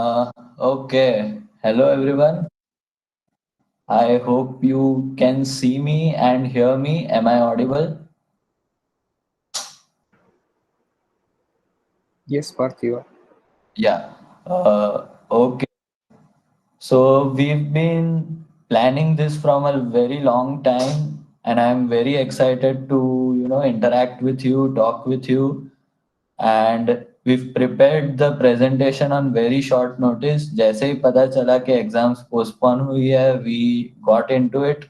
Okay. Hello, everyone. I hope you can see me and hear me. Am I audible? Yes, Parthiva. Yeah. Okay. So we've been planning this from a very long time, and I'm very excited to, interact with you, talk with you, and we've prepared the presentation on very short notice. जैसे ही पता चला कि exams postpone हुई है, we got into it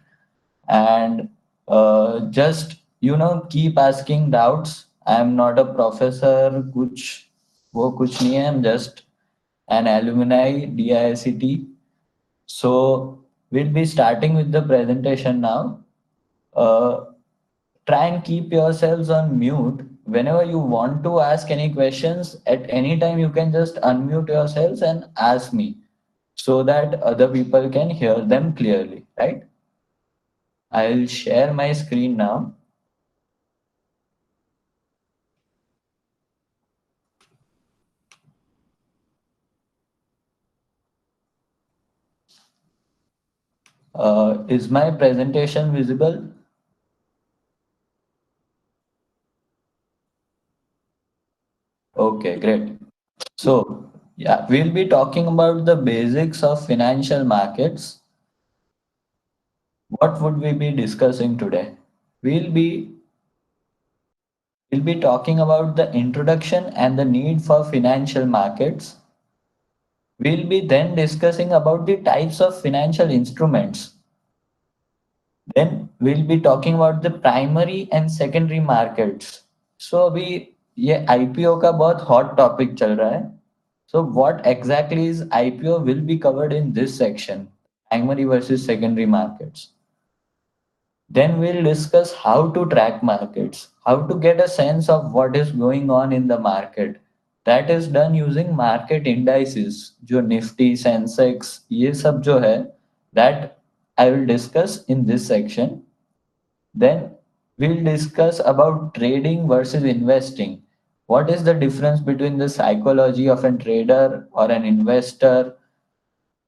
and just keep asking doubts. I am not a professor, कुछ वो कुछ नहीं है. I'm just an alumni DICT. So we'll be starting with the presentation now. uh, Try and keep yourselves on mute. Whenever you want to ask any questions at any time, you can just unmute yourselves and ask me so that other people can hear them clearly, right? I'll share my screen now. Is my presentation visible? Okay, great. So, yeah, we'll be talking about the basics of financial markets. What would we be discussing today? We'll be we'll be talking about the introduction and the need for financial markets. We'll be then discussing about the types of financial instruments. Then we'll be talking about the primary and secondary markets. So अभी ये IPO का बहुत hot topic चल रहा है. So what exactly is IPO will be covered in this section, primary versus secondary markets. Then we'll discuss how to track markets, how to get a sense of what is going on in the market. That is done using market indices, जो Nifty, Sensex, ये सब जो है, that I will discuss in this section. Then we'll discuss about trading versus investing. What is the difference between the psychology of a trader or an investor?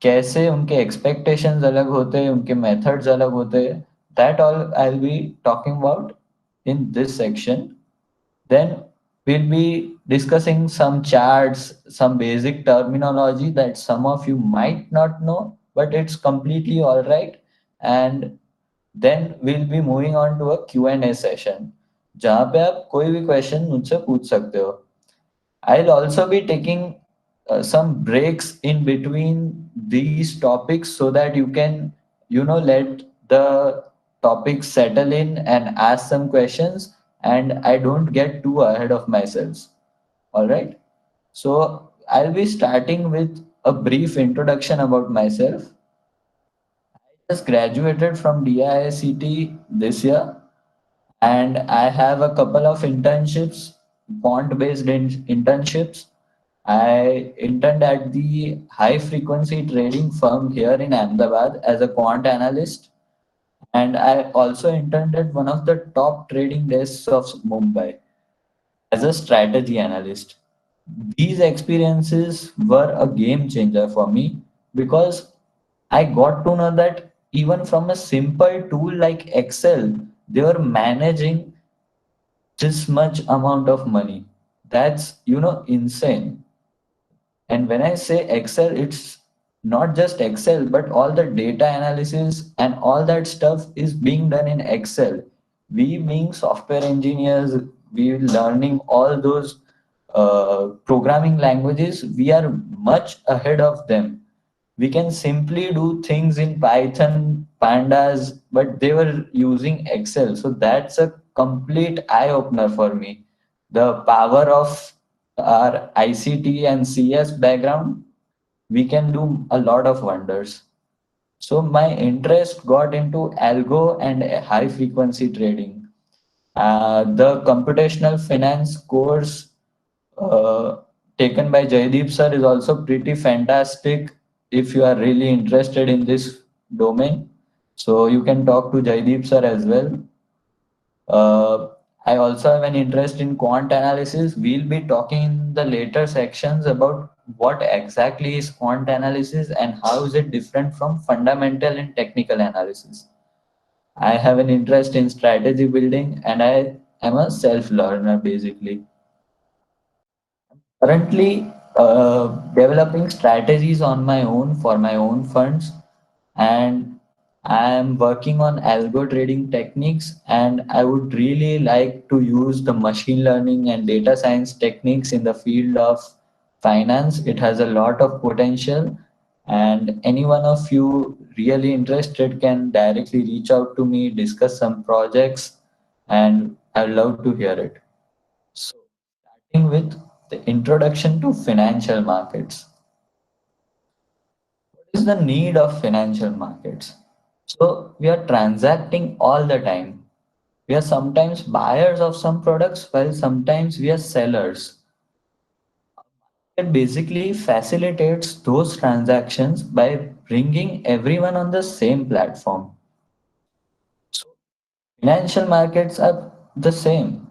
कैसे उनके expectations अलग होते हैं, उनके methods अलग होते हैं. That all I'll be talking about in this section. Then we'll be discussing some charts, some basic terminology that some of you might not know, but it's completely all right. And then we'll be moving on to a Q&A session जहाँ पे आप कोई भी question मुझसे पूछ सकते हो. I'll also be taking some breaks in between these topics so that you can, let the topics settle in and ask some questions and I don't get too ahead of myself. All right. So I'll be starting with a brief introduction about myself. I just graduated from DICT this year and I have a couple of internships, quant-based internships. I interned at the high frequency trading firm here in Ahmedabad as a quant analyst, and I also interned at one of the top trading desks of Mumbai as a strategy analyst. These experiences were a game changer for me because I got to know that even from a simple tool like Excel, they were managing this much amount of money. That's, insane. And when I say Excel, it's not just Excel, but all the data analysis and all that stuff is being done in Excel. We being software engineers, we learning all those programming languages, we are much ahead of them. We can simply do things in Python, pandas, but they were using Excel. So that's a complete eye opener for me. The power of our ICT and CS background, we can do a lot of wonders. So my interest got into algo and high frequency trading. The computational finance course uh, taken by Jaideep sir is also pretty fantastic if you are really interested in this domain. So you can talk to Jaideep sir as well. Uh, I also have an interest in quant analysis. We'll be talking in the later sections about what exactly is quant analysis and how is it different from fundamental and technical analysis. I have an interest in strategy building and I am a self learner basically. Currently, developing strategies on my own for my own funds, and I am working on algo trading techniques. And I would really like to use the machine learning and data science techniques in the field of finance. It has a lot of potential, and any one of you really interested can directly reach out to me, discuss some projects, and I'd love to hear it. So, starting with the introduction to financial markets. What is the need of financial markets? So, we are transacting all the time. We are sometimes buyers of some products while sometimes we are sellers. It basically facilitates those transactions by bringing everyone on the same platform. So, financial markets are the same.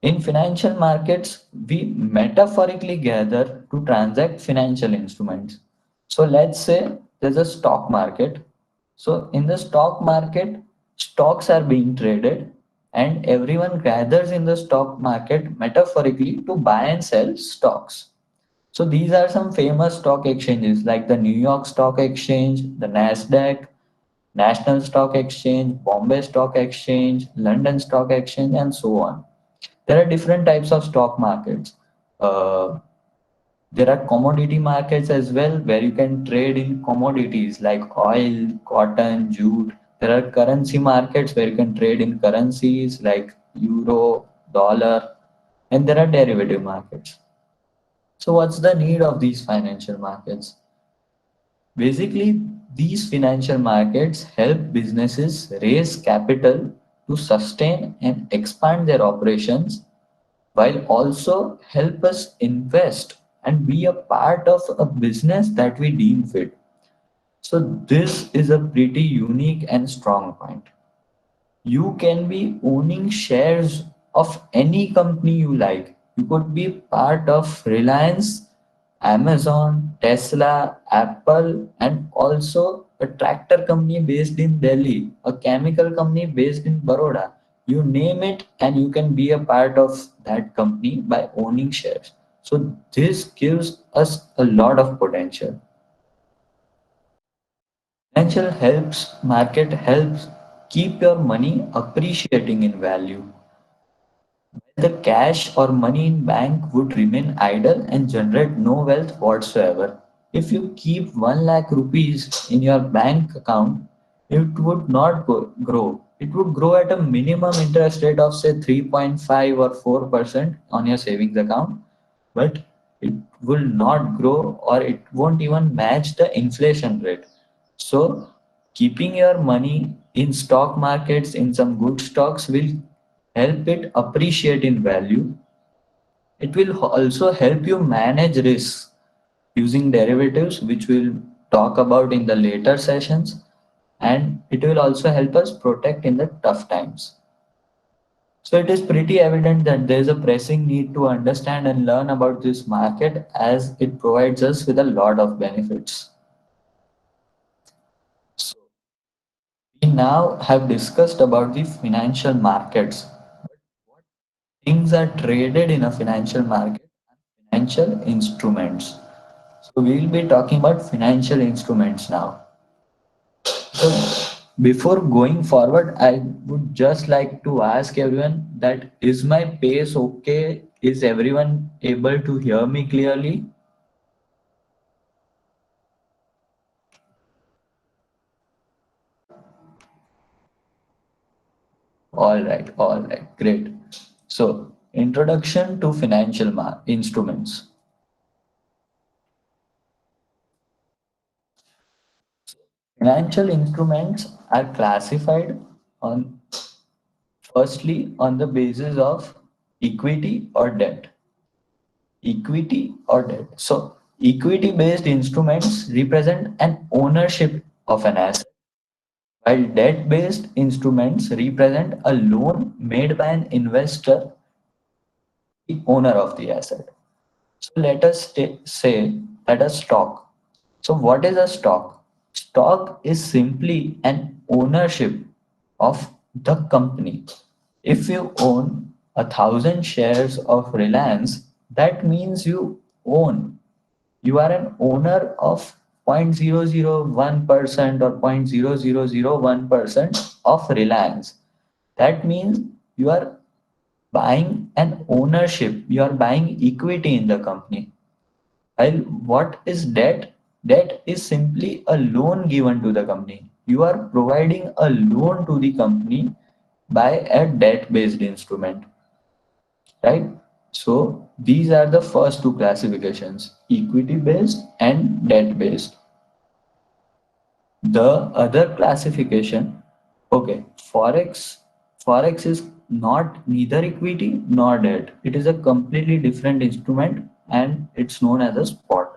In financial markets, we metaphorically gather to transact financial instruments. So let's say there's a stock market. So in the stock market, stocks are being traded and everyone gathers in the stock market metaphorically to buy and sell stocks. So these are some famous stock exchanges like the New York Stock Exchange, the Nasdaq, National Stock Exchange, Bombay Stock Exchange, London Stock Exchange, and so on. There are different types of stock markets. Uh, there are commodity markets as well, where you can trade in commodities like oil, cotton, jute. There are currency markets where you can trade in currencies like euro, dollar, and there are derivative markets. So, what's the need of these financial markets? Basically, these financial markets help businesses raise capital to sustain and expand their operations while also help us invest and be a part of a business that we deem fit. So this is a pretty unique and strong point. You can be owning shares of any company you like. You could be part of Reliance, Amazon, Tesla, Apple, and also a tractor company based in Delhi, a chemical company based in Baroda. You name it, and you can be a part of that company by owning shares. So, this gives us a lot of potential. Financial helps, market helps keep your money appreciating in value. The cash or money in bank would remain idle and generate no wealth whatsoever. If you keep 1 lakh rupees in your bank account, it would not grow. It would grow at a minimum interest rate of say 3.5 or 4% on your savings account, but it will not grow or it won't even match the inflation rate. So keeping your money in stock markets in some good stocks will help it appreciate in value. It will also help you manage risks using derivatives, which we'll talk about in the later sessions. And it will also help us protect in the tough times. So it is pretty evident that there is a pressing need to understand and learn about this market as it provides us with a lot of benefits. So we now have discussed about the financial markets. Things are traded in a financial market, financial instruments. So we'll be talking about financial instruments now. So before going forward, I would just like to ask everyone that is my pace okay? Is everyone able to hear me clearly? All right, great. So introduction to financial instruments. Financial instruments are classified on firstly on the basis of equity or debt. Equity or debt. So equity based instruments represent an ownership of an asset, while debt-based instruments represent a loan made by an investor, the owner of the asset. So let us say that a stock. So what is a stock? Stock is simply an ownership of the company. If you own 1,000 shares of Reliance, that means you are an owner of 0.001% or 0.0001% of Reliance. That means you are buying an ownership, you are buying equity in the company. While what is debt? Debt is simply a loan given to the company. You are providing a loan to the company by a debt based instrument, right? So these are the first two classifications, equity based and debt based. The other classification, okay, Forex is not neither equity nor debt. It is a completely different instrument and it's known as a spot.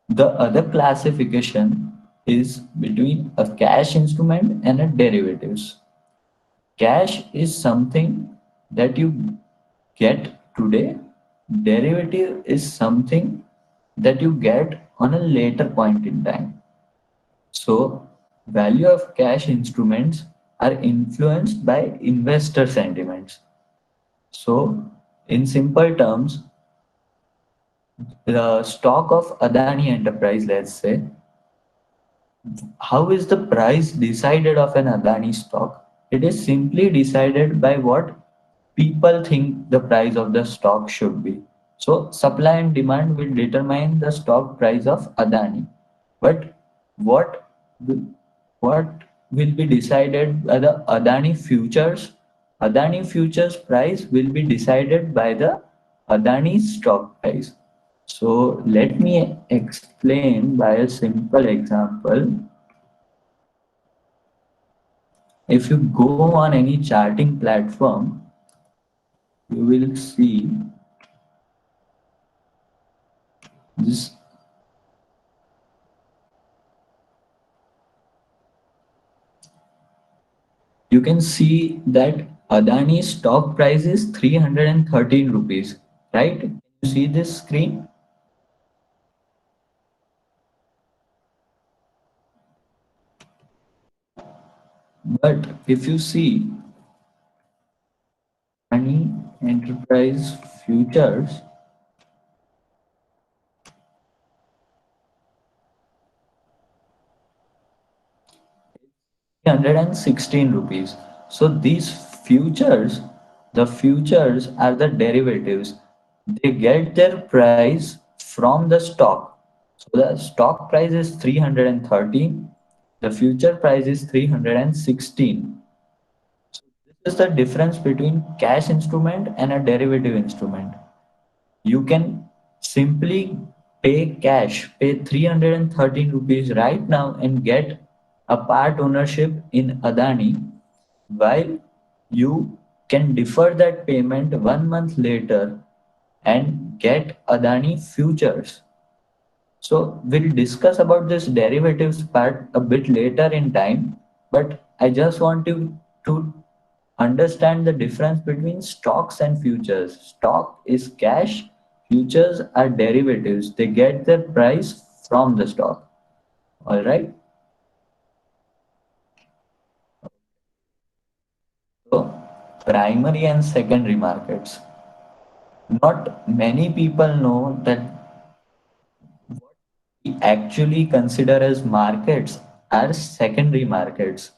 The other classification is between a cash instrument and a derivatives. Cash is something that you get today. Derivative is something that you get on a later point in time. So, value of cash instruments are influenced by investor sentiments. So, in simple terms, the stock of Adani Enterprise, let's say, how is the price decided of an Adani stock? It is simply decided by what people think the price of the stock should be. So supply and demand will determine the stock price of Adani. But what will- what will be decided by the Adani futures? Adani futures price will be decided by the Adani stock price. So let me explain by a simple example. If you go on any charting platform, you will see this. You can see that Adani's stock price is 313 rupees, right? Can you see this screen? But if you see Adani Enterprise Futures, 316 rupees. So these futures, the futures are the derivatives. They get their price from the stock. So the stock price is 313, the future price is 316. So this is the difference between cash instrument and a derivative instrument. You can simply pay cash, pay 313 rupees right now and get a part ownership in Adani, while you can defer that payment 1 month later and get Adani futures. So we'll discuss about this derivatives part a bit later in time, but I just want you to understand the difference between stocks and futures. Stock is cash, futures are derivatives. They get their price from the stock. All right. So primary and secondary markets. Not many people know that we actually consider as markets are secondary markets.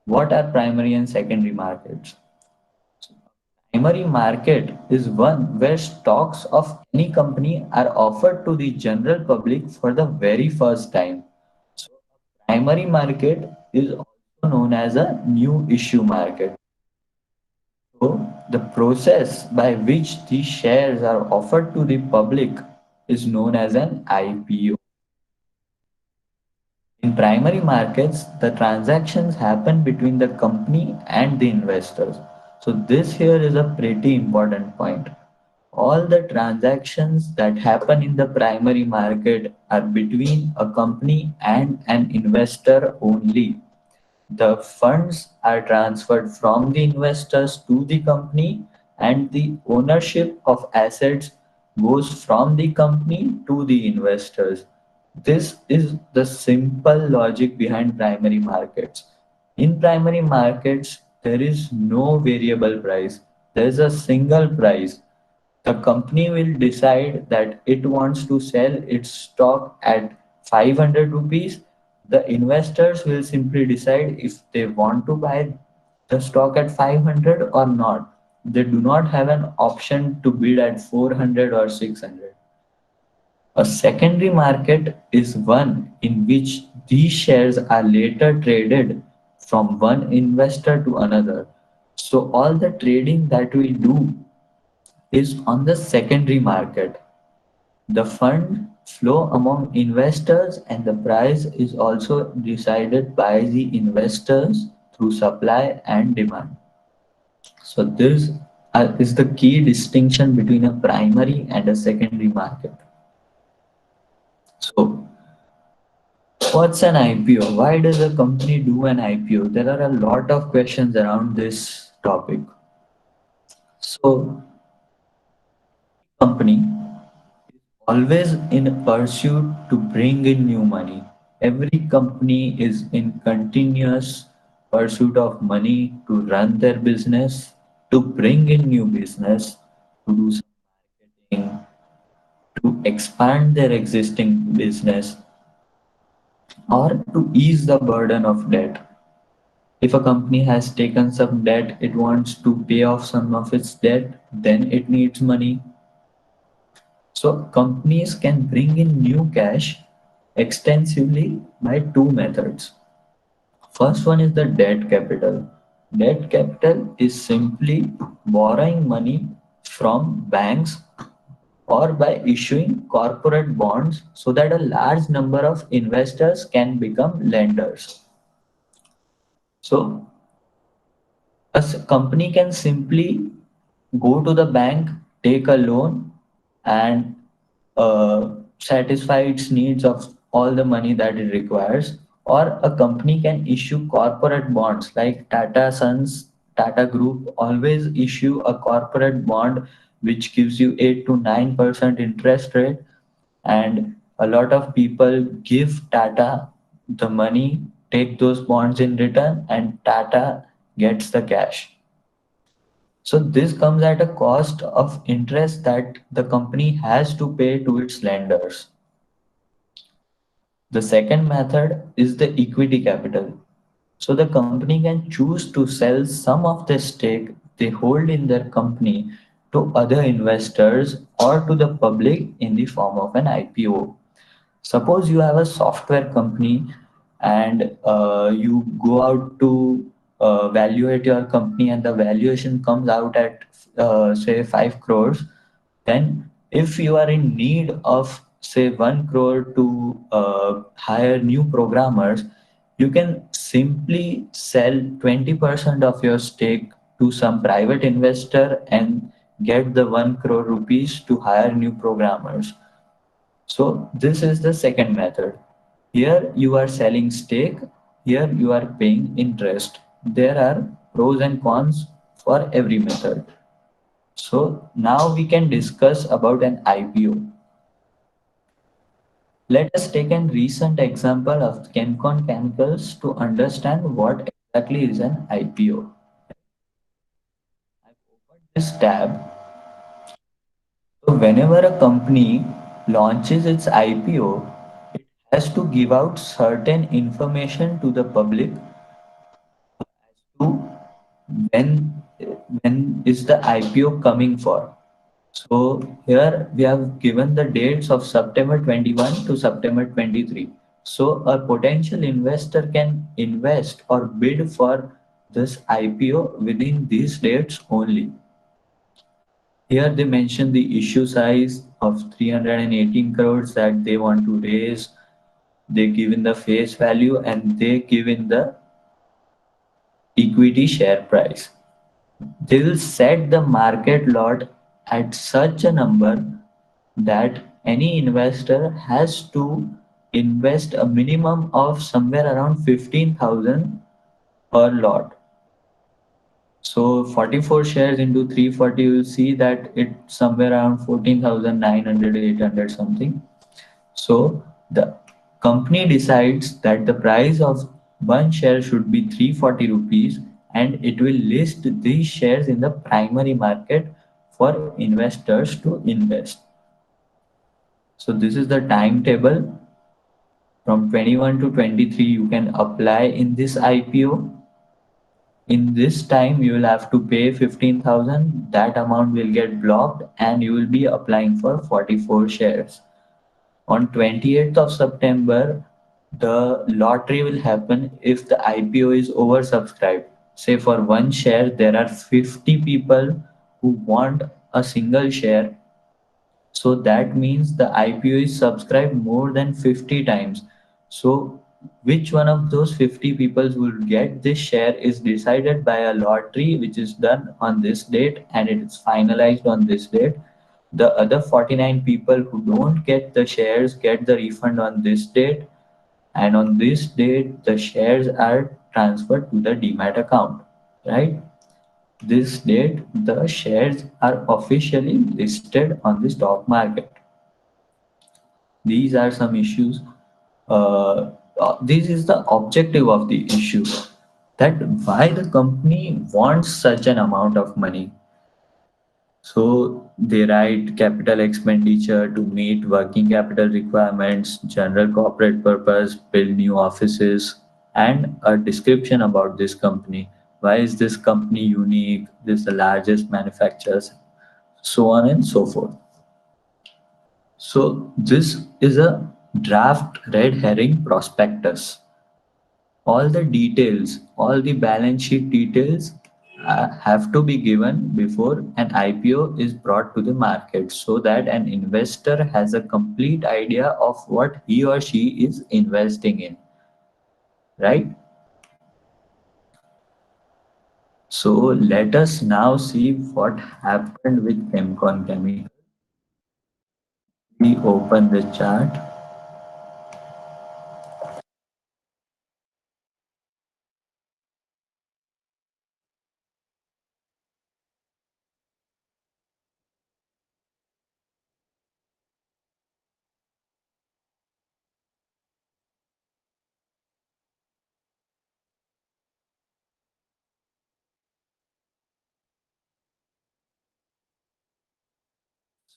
What are primary and secondary markets? Primary market is one where stocks of any company are offered to the general public for the very first time. So, primary market is also known as a new issue market. So, the process by which these shares are offered to the public is known as an IPO. In primary markets, the transactions happen between the company and the investors. So, this here is a pretty important point. All the transactions that happen in the primary market are between a company and an investor only. The funds are transferred from the investors to the company, and the ownership of assets goes from the company to the investors. This is the simple logic behind primary markets. In primary markets, there is no variable price, there is a single price. The company will decide that it wants to sell its stock at 500 rupees. The investors will simply decide if they want to buy the stock at 500 or not. They do not have an option to bid at 400 or 600. A secondary market is one in which these shares are later traded from one investor to another. So all the trading that we do is on the secondary market. The fund flow among investors and the price is also decided by the investors through supply and demand. So this is the key distinction between a primary and a secondary market. So what's an IPO? Why does a company do an IPO? There are a lot of questions around this topic. So company always in pursuit to bring in new money. Every company is in continuous pursuit of money to run their business, to bring in new business, to do some marketing, to expand their existing business, or to ease the burden of debt. If a company has taken some debt, it wants to pay off some of its debt, then it needs money. So companies can bring in new cash extensively by two methods. First one is the debt capital. Debt capital is simply borrowing money from banks or by issuing corporate bonds so that a large number of investors can become lenders. So company can simply go to the bank, take a loan, and satisfy its needs of all the money that it requires. Or a company can issue corporate bonds like Tata Sons, Tata Group always issue a corporate bond which gives you 8 to 9% interest rate, and a lot of people give Tata the money, take those bonds in return, and Tata gets the cash. So this comes at a cost of interest that the company has to pay to its lenders. The second method is the equity capital. So the company can choose to sell some of the stake they hold in their company to other investors or to the public in the form of an IPO. Suppose you have a software company and you go out to evaluate your company and the valuation comes out at say 5 crores. Then if you are in need of say 1 crore to hire new programmers, you can simply sell 20% of your stake to some private investor and get the 1 crore rupees to hire new programmers. So this is the second method. Here you are selling stake, here you are paying interest. There are pros and cons for every method. So now we can discuss about an IPO. Let us take a recent example of Kencon Chemicals to understand what exactly is an IPO. I've opened this tab. So whenever a company launches its IPO, it has to give out certain information to the public to when when is the IPO coming for. So here we have given the dates of September 21 to September 23. So a potential investor can invest or bid for this IPO within these dates only. Here they mention the issue size of 318 crores that they want to raise. They give in the face value and they give in the equity share price. They will set the market lot at such a number that any investor has to invest a minimum of somewhere around 15,000 per lot. So 44 shares into 340, you will see that it's somewhere around 14,900, 800 something. So the company decides that the price of one share should be 340 rupees, and it will list these shares in the primary market for investors to invest. So this is the timetable from 21 to 23. You can apply in this IPO. In this time, you will have to pay 15,000. That amount will get blocked, and you will be applying for 44 shares. On 28th of September, the lottery will happen if the IPO is oversubscribed. Say for one share, there are 50 people who want a single share. So that means the IPO is subscribed more than 50 times. So which one of those 50 people will get this share is decided by a lottery which is done on this date and it is finalized on this date. The other 49 people who don't get the shares get the refund on this date, and on this date the shares are transferred to the demat account, right? This date the shares are officially listed on the stock market. These are some issues. This is the objective of the issue, that why the company wants such an amount of money. So they write capital expenditure to meet working capital requirements, general corporate purpose, build new offices, and a description about this company. Why is this company unique? This is the largest manufacturers, so on and so forth. So this is a draft red herring prospectus. All the details, all the balance sheet details have to be given before an IPO is brought to the market so that an investor has a complete idea of what he or she is investing in, right? So let us now see what happened with Chemcon Chemical. We open the chart.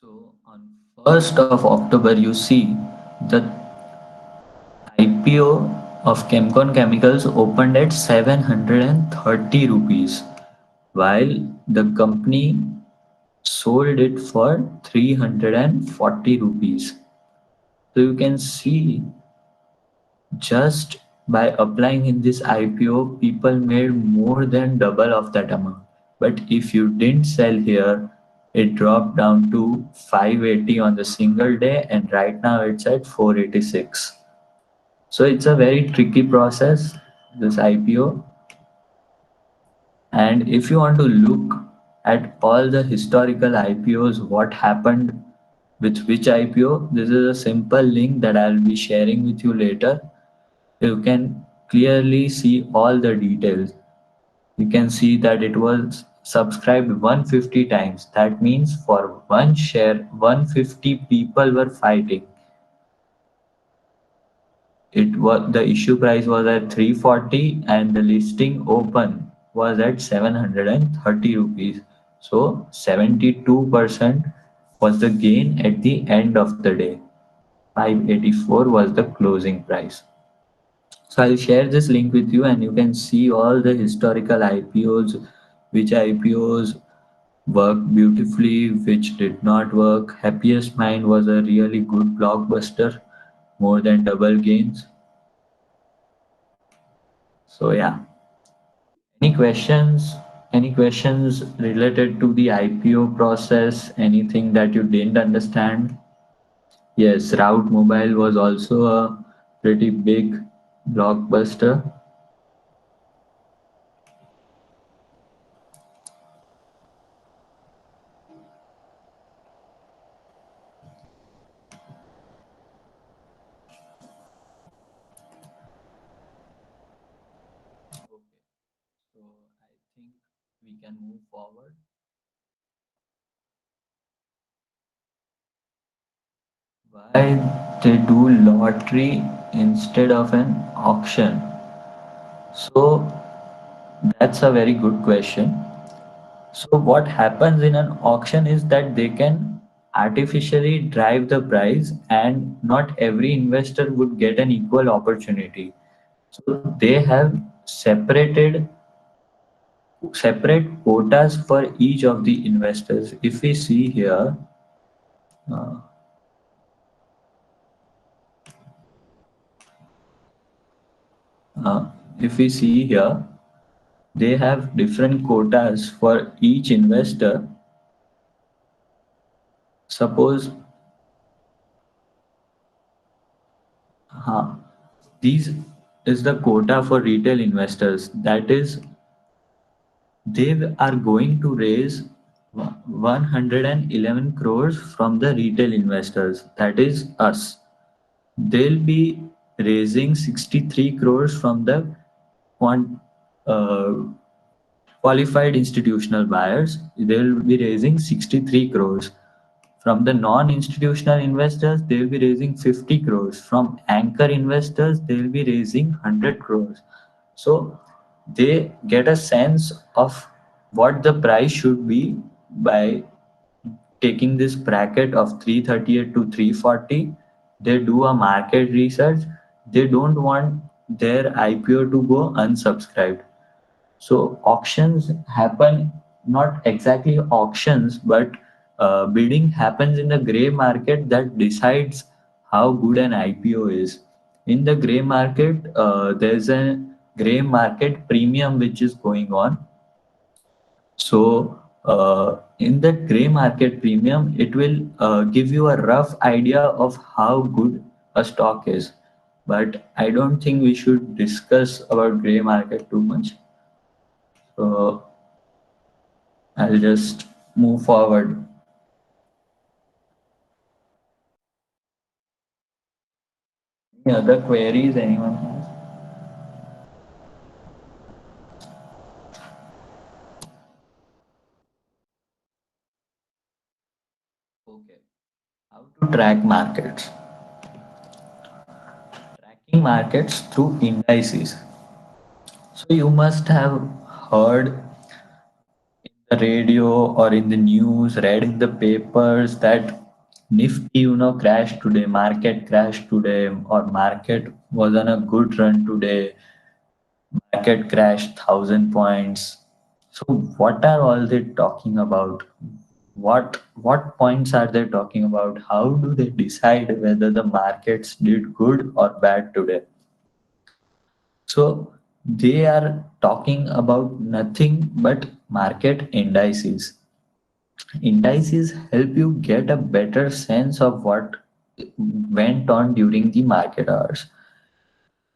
So on 1st of October, you see the IPO of Chemcon Chemicals opened at 730 rupees, while the company sold it for 340 rupees. So you can see, just by applying in this IPO, people made more than double of that amount. But if you didn't sell here, it dropped down to 580 on the single day, and right now it's at 486. So it's a very tricky process, this IPO. And if you want to look at all the historical IPOs, what happened with which IPO, this is a simple link that I'll be sharing with you later. You can clearly see all the details. You can see that it was subscribed 150 times. That means for one share, 150 people were fighting. It was the issue price was at 340 and the listing open was at 730 rupees. So 72% was the gain at the end of the day. 584 was the closing price. So I'll share this link with you and you can see all the historical IPOs, which IPOs worked beautifully, which did not work. Happiest Mind was a really good blockbuster, more than double gains. So yeah. Any questions? Any questions related to the IPO process? Anything that you didn't understand? Yes, Route Mobile was also a pretty big blockbuster. can move forward. Why they do lottery instead of an auction? So that's a very good question. So what happens in an auction is that they can artificially drive the price and not every investor would get an equal opportunity. So they have separate quotas for each of the investors. If we see here, uh, uh, if we see here, they have different quotas for each investor. Suppose uh, these is the quota for retail investors. That is, they are going to raise 111 crores from the retail investors. That is us. They'll be raising 63 crores from the quant, uh, qualified institutional buyers. They'll be raising 63 crores. From the non-institutional investors, they will be raising 50 crores. From anchor investors, they will be raising 100 crores. So they get a sense of what the price should be by taking this bracket of 338 to 340. They do a market research. They don't want their IPO to go unsubscribed. So auctions happen, not exactly auctions, but bidding happens in the gray market that decides how good an IPO is. In the gray market, there's a gray market premium which is going on. So in the gray market premium, it will give you a rough idea of how good a stock is. But I don't think we should discuss about gray market too much. So I'll just move forward. Any other queries anyone has? Okay. How to track markets? Tracking markets through indices. So you must have heard in the radio or in the news, read in the papers that Nifty, crashed today, market crashed today, or market was on a good run today, market crashed 1,000 points. So what are all they talking about? What points are they talking about? How do they decide whether the markets did good or bad today? So they are talking about nothing but market indices. Indices help you get a better sense of what went on during the market hours.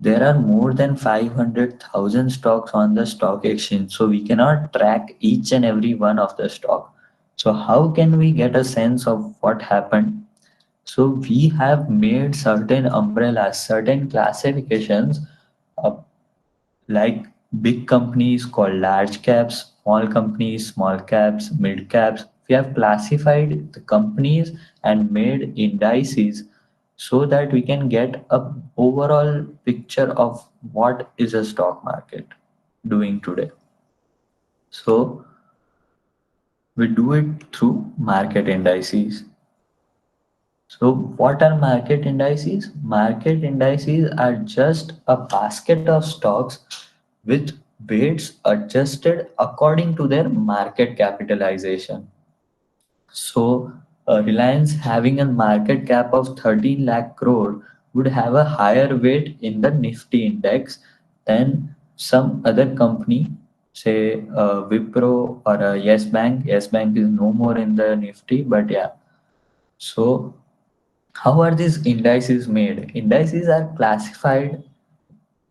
There are more than 500,000 stocks on the stock exchange, so we cannot track each and every one of the stock. So how can we get a sense of what happened? So we have made certain umbrellas, certain classifications, uh, like big companies called large caps, small companies, small caps, mid caps. We have classified the companies and made indices so that we can get a overall picture of what is a stock market doing today. So we do it through market indices. So what are market indices? Market indices are just a basket of stocks with weights adjusted according to their market capitalization. So, Reliance having a market cap of 13 lakh crore would have a higher weight in the Nifty index than some other company, say Wipro or Yes Bank. Yes Bank is no more in the Nifty, but yeah. So, how are these indices made? Indices are classified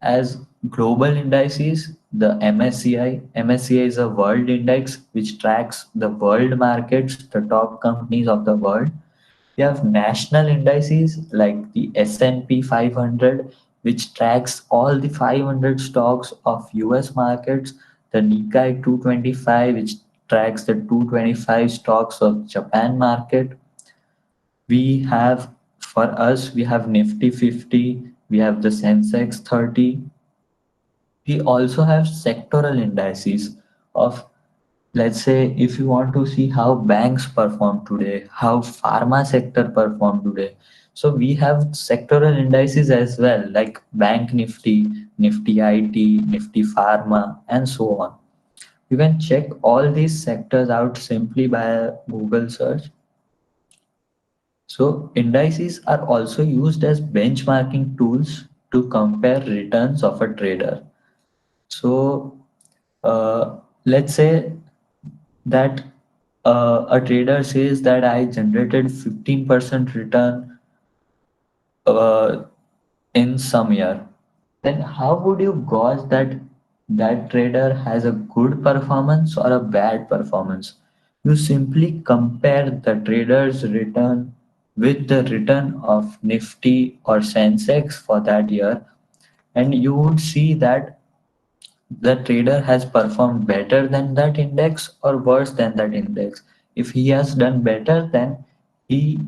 as global indices, the MSCI. MSCI is a world index which tracks the world markets, the top companies of the world. We have national indices like the S&P 500, which tracks all the 500 stocks of US markets. the Nikkei 225, which tracks the 225 stocks of Japan market. We have, for us, we have Nifty 50, we have the Sensex 30. We also have sectoral indices of, let's say, if you want to see how banks perform today, how pharma sector perform today. So we have sectoral indices as well, like Bank Nifty, Nifty IT, Nifty Pharma, and so on. You can check all these sectors out simply by a Google search. So indices are also used as benchmarking tools to compare returns of a trader. So let's say that a trader says that I generated 15% return uh, in some year, then how would you gauge that that trader has a good performance or a bad performance? You simply compare the trader's return with the return of Nifty or Sensex for that year, and you would see that the trader has performed better than that index or worse than that index. If he has done better, then he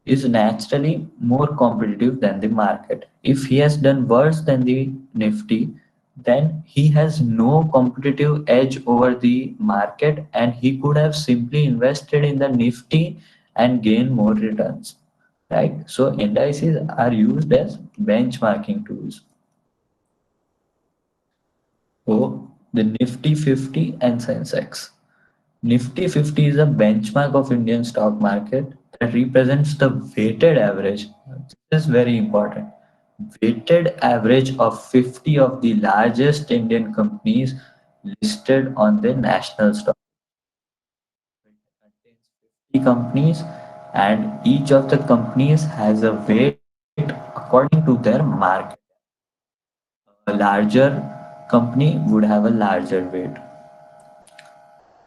is naturally more competitive than the market. If he has done worse than the Nifty, then he has no competitive edge over the market and he could have simply invested in the Nifty and gain more returns. Right? So indices are used as benchmarking tools. So the Nifty 50 and Sensex. Nifty 50 is a benchmark of Indian stock market that represents the weighted average. This is very important. Weighted average of 50 of the largest Indian companies listed on the national stock. It contains 50 companies and each of the companies has a weight according to their market. A larger company would have a larger weight.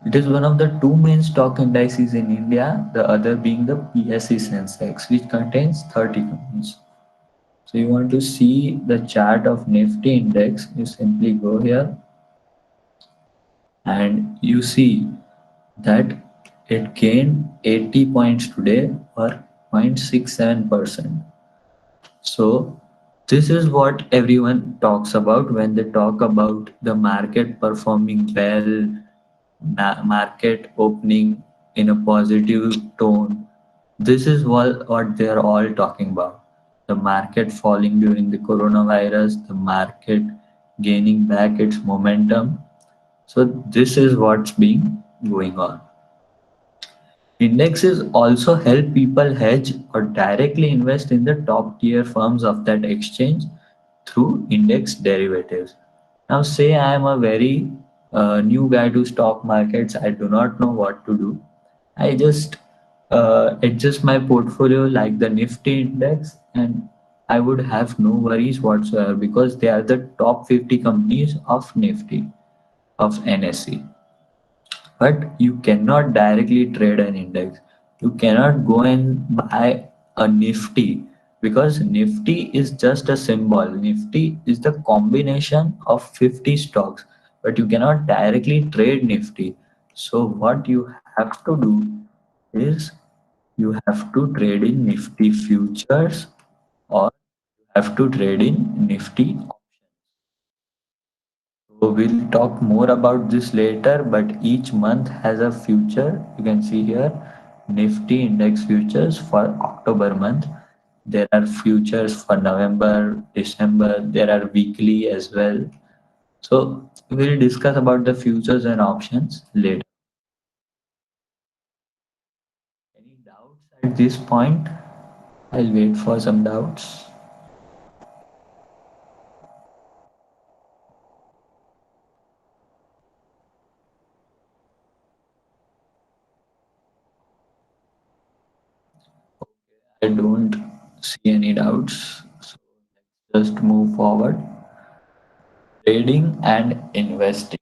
It is one of the two main stock indices in India, the other being the PSE Sensex, which contains 30 companies. So you want to see the chart of Nifty index, you simply go here and you see that it gained 80 points today or 0.67%. So this is what everyone talks about when they talk about the market performing well, market opening in a positive tone. This is what they are all talking about. The market falling during the coronavirus, the market gaining back its momentum. So this is what's been going on. Indexes also help people hedge or directly invest in the top tier firms of that exchange through index derivatives. Now, say I am a very new guy to stock markets, I do not know what to do. I just adjust my portfolio like the Nifty index, and I would have no worries whatsoever because they are the top 50 companies of Nifty, of NSE. But you cannot directly trade an index. You cannot go and buy a Nifty because Nifty is just a symbol. Nifty is the combination of 50 stocks, but you cannot directly trade Nifty. So, what you have to do is you have to trade in Nifty futures or you have to trade in Nifty. So we'll talk more about this later, but each month has a future. You can see here Nifty index futures for October month. There are futures for November, December. There are weekly as well. So we'll discuss about the futures and options later. Any doubts at this point? I'll wait for some doubts. I don't see any doubts. So let's just move forward. Trading and investing.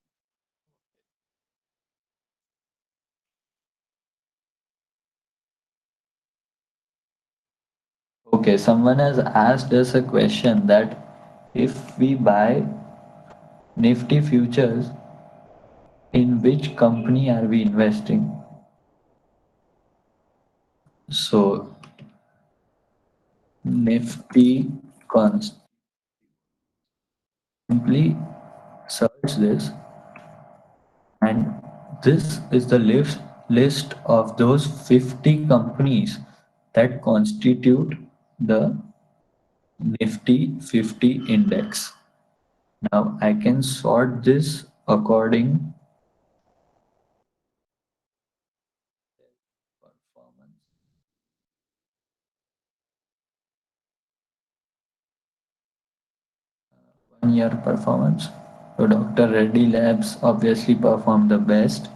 Okay, someone has asked us a question that if we buy Nifty futures, in which company are we investing. So Nifty const simply search this, and this is the list of those 50 companies that constitute the Nifty 50 index. Now I can sort this according performance, 1 year performance. So Dr. Reddy Labs obviously performed the best.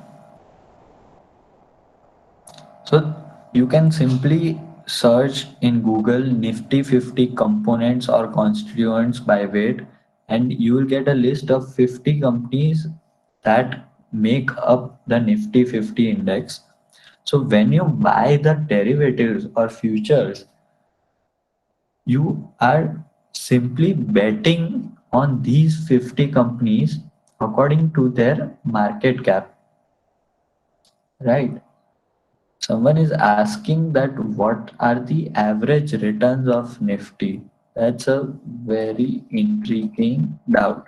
So you can simply search in Google Nifty 50 components or constituents by weight, and you will get a list of 50 companies that make up the Nifty 50 index. So when you buy the derivatives or futures, you are simply betting on these 50 companies according to their market cap, right? Someone is asking that what are the average returns of Nifty? That's a very intriguing doubt.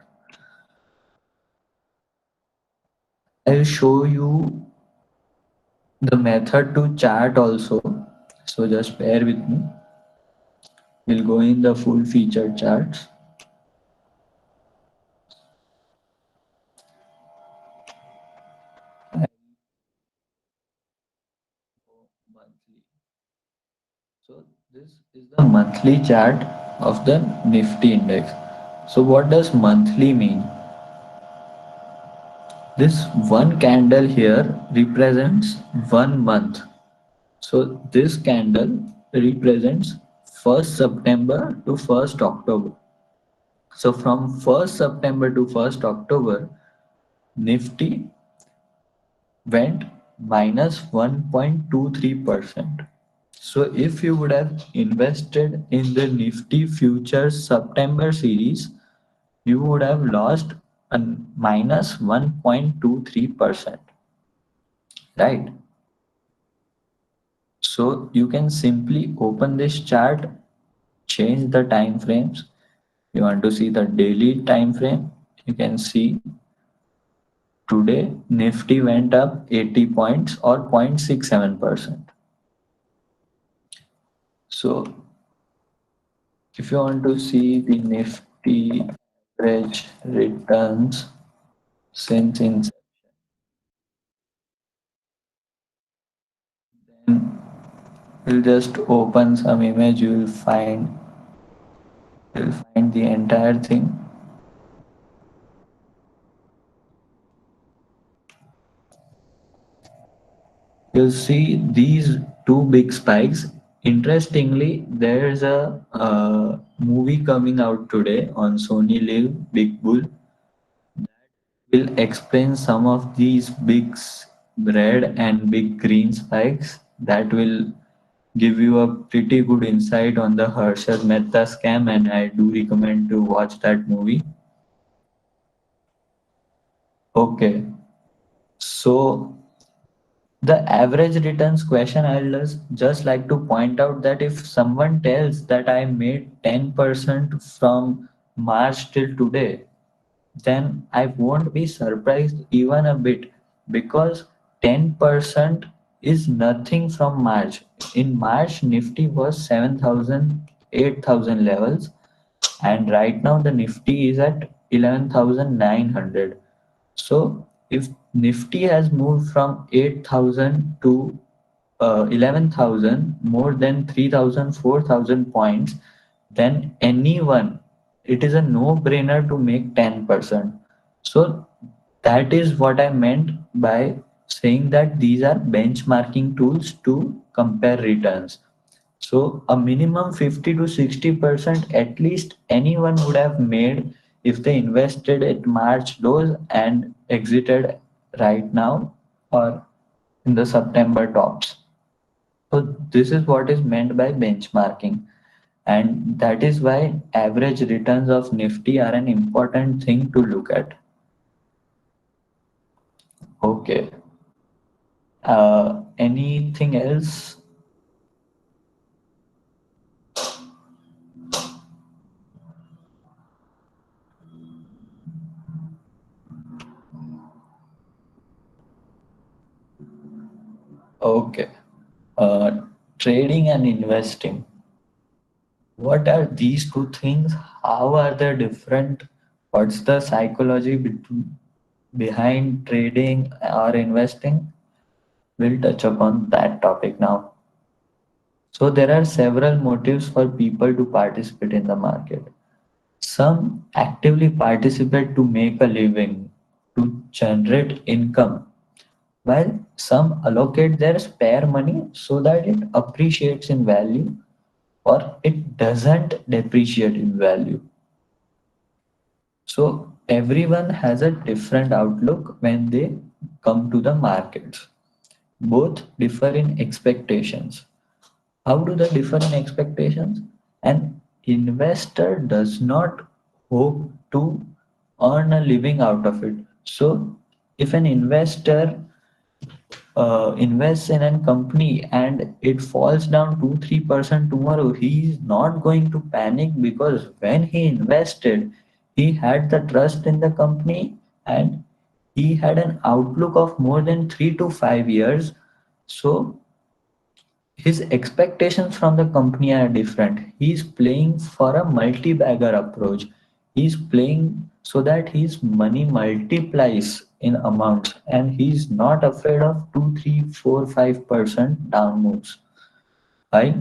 I'll show you the method to chart also. So just bear with me. We'll go in the full feature charts. I go monthly. So this is the monthly chart of the Nifty index. So what does monthly mean? This one candle here represents 1 month. So this candle represents 1st September to 1st October. So from 1st September to 1st October, Nifty went minus 1.23%. So if you would have invested in the Nifty Futures September series, you would have lost a minus 1.23%, right? So you can simply open this chart, change the time frames. You want to see the daily time frame, you can see today Nifty went up 80 points or 0.67%. So if you want to see the Nifty average returns since inception, then we'll just open some image, you'll find the entire thing. You'll see these two big spikes. Interestingly, there's a movie coming out today on Sony Live, Big Bull, will explain some of these red and big green spikes that will give you a pretty good insight on the Harshad Mehta scam, and I do recommend to watch that movie. Okay, so the average returns question, I'll just like to point out that if someone tells that I made 10% from March till today, then I won't be surprised even a bit, because 10% is nothing from March. In March, Nifty was 7,000, 8,000 levels, and right now the Nifty is at 11,900. So if Nifty has moved from 8,000 to 11,000, more than 3,000, 4,000 points, then anyone, it is a no-brainer to make 10%. So that is what I meant by saying that these are benchmarking tools to compare returns. So a minimum 50 to 60% at least anyone would have made if they invested at March lows and exited right now or in the September tops. So this is what is meant by benchmarking. And that is why average returns of Nifty are an important thing to look at. Okay. Anything else? Okay. Uh, Trading and investing. What are these two things? How are they different? What's the psychology behind trading or investing? We'll touch upon that topic now. So, there are several motives for people to participate in the market. Some actively participate to make a living, to generate income, while some allocate their spare money so that it appreciates in value or it doesn't depreciate in value. So everyone has a different outlook when they come to the markets. Both differ in expectations. How do they differ in expectations? An investor does not hope to earn a living out of it. So if an investor invests in a company and it falls down 2-3% tomorrow, he is not going to panic because when he invested, he had the trust in the company and he had an outlook of more than 3 to 5 years. So his expectations from the company are different. He's playing for a multi-bagger approach. He's playing so that his money multiplies in amount and he's not afraid of 2, 3, 4, 5% down moves. Right?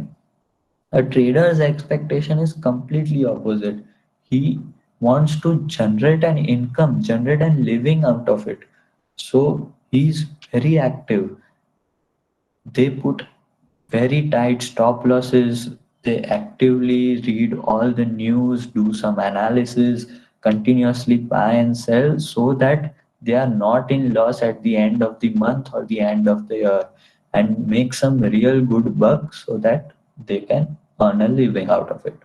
A trader's expectation is completely opposite. He wants to generate an income, generate a living out of it. So he's very active. They put very tight stop losses. They actively read all the news, do some analysis, continuously buy and sell so that they are not in loss at the end of the month or the end of the year and make some real good buck so that they can earn a living out of it.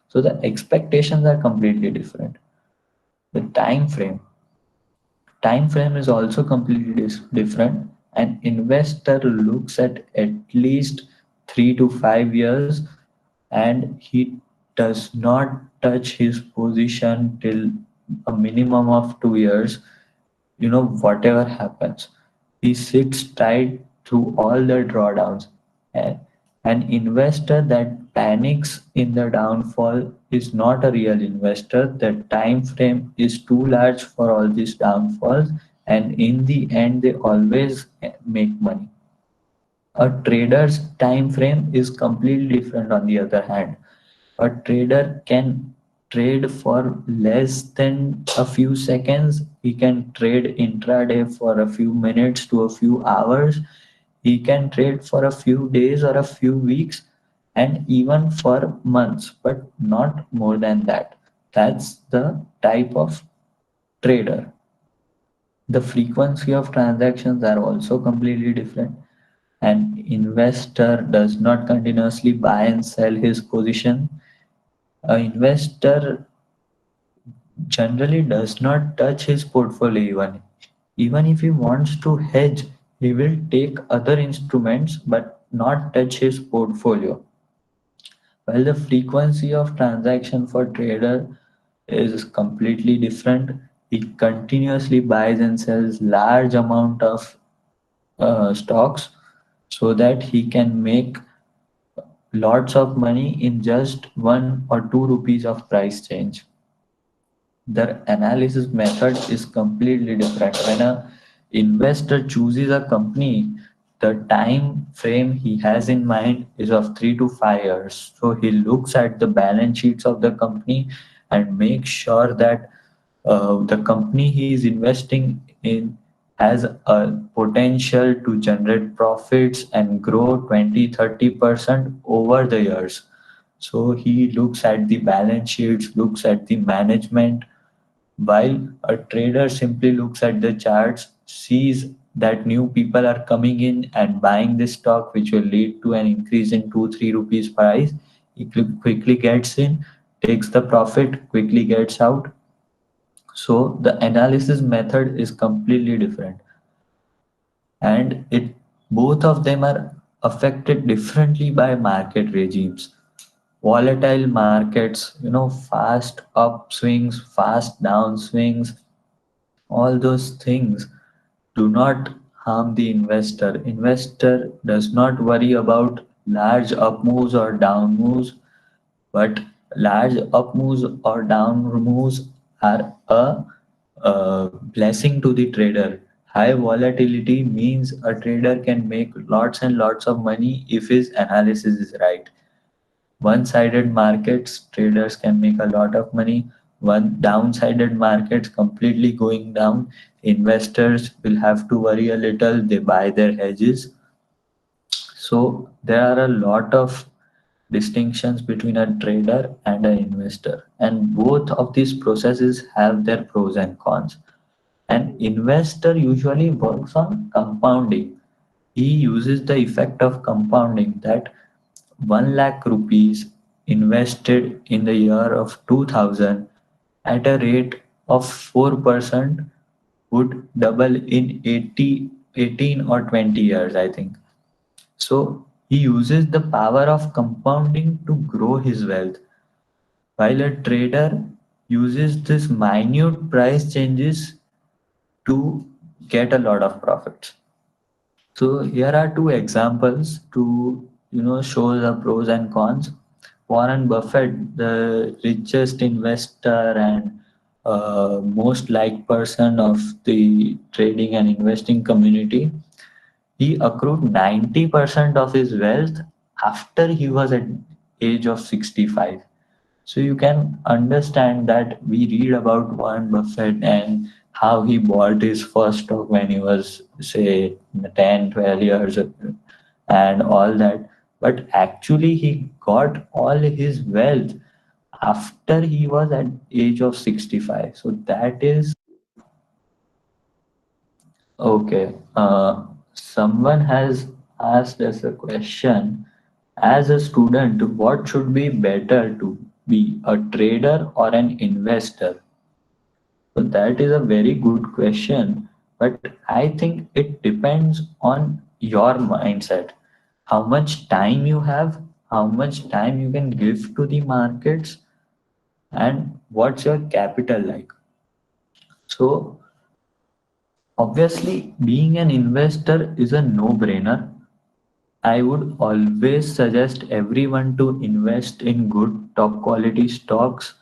So the expectations are completely different. The time frame is also completely different. An investor looks at least 3 to 5 years and he does not touch his position till a minimum of 2 years. Whatever happens, he sits tight through all the drawdowns. And an investor that panics in the downfall is not a real investor. The time frame is too large for all these downfalls, and in the end they always make money. A trader's time frame is completely different. On the other hand, a trader can trade for less than a few seconds. He can trade intraday for a few minutes to a few hours. He can trade for a few days or a few weeks and even for months, but not more than that. That's the type of trader. The frequency of transactions are also completely different. An investor does not continuously buy and sell his position. An investor generally does not touch his portfolio even. Even if he wants to hedge, he will take other instruments but not touch his portfolio. While the frequency of transaction for trader is completely different, he continuously buys and sells large amount of stocks so that he can make lots of money in just 1 or 2 rupees of price change. Their analysis method is completely different. When a investor chooses a company, the time frame he has in mind is of 3 to 5 years. So he looks at the balance sheets of the company and makes sure that the company he is investing in has a potential to generate profits and grow 20-30% over the years. So he looks at the balance sheets, looks at the management, while a trader simply looks at the charts, sees that new people are coming in and buying this stock, which will lead to an increase in 2-3 rupees price. He quickly gets in, takes the profit, quickly gets out. So the analysis method is completely different. and it both of them are affected differently by market regimes. Volatile markets, fast upswings, fast downswings, all those things do not harm the investor. Investor does not worry about large up moves or down moves, but large up moves or down moves are a blessing to the trader. High volatility means a trader can make lots and lots of money if his analysis is right. One-sided markets, traders can make a lot of money. One down-sided markets completely going down, investors will have to worry a little. They buy their hedges. So there are a lot of distinctions between a trader and an investor, and both of these processes have their pros and cons. An investor usually works on compounding. He uses the effect of compounding, that 1 lakh rupees invested in the year of 2000 at a rate of 4% would double in 18 or 20 years, I think. So he uses the power of compounding to grow his wealth, while a trader uses this minute price changes to get a lot of profits. So here are two examples to show the pros and cons. Warren Buffett, the richest investor and most liked person of the trading and investing community, he accrued 90% of his wealth after he was at age of 65. So you can understand that we read about Warren Buffett and how he bought his first stock when he was, say, 10, 12 years old and all that. But actually, he got all his wealth after he was at age of 65. So that is okay. Someone has asked us a question. As a student, what should be better to be a trader or an investor? So that is a very good question, but I think it depends on your mindset. How much time you have, how much time you can give to the markets, and what's your capital like. So obviously, being an investor is a no-brainer. I would always suggest everyone to invest in good top quality stocks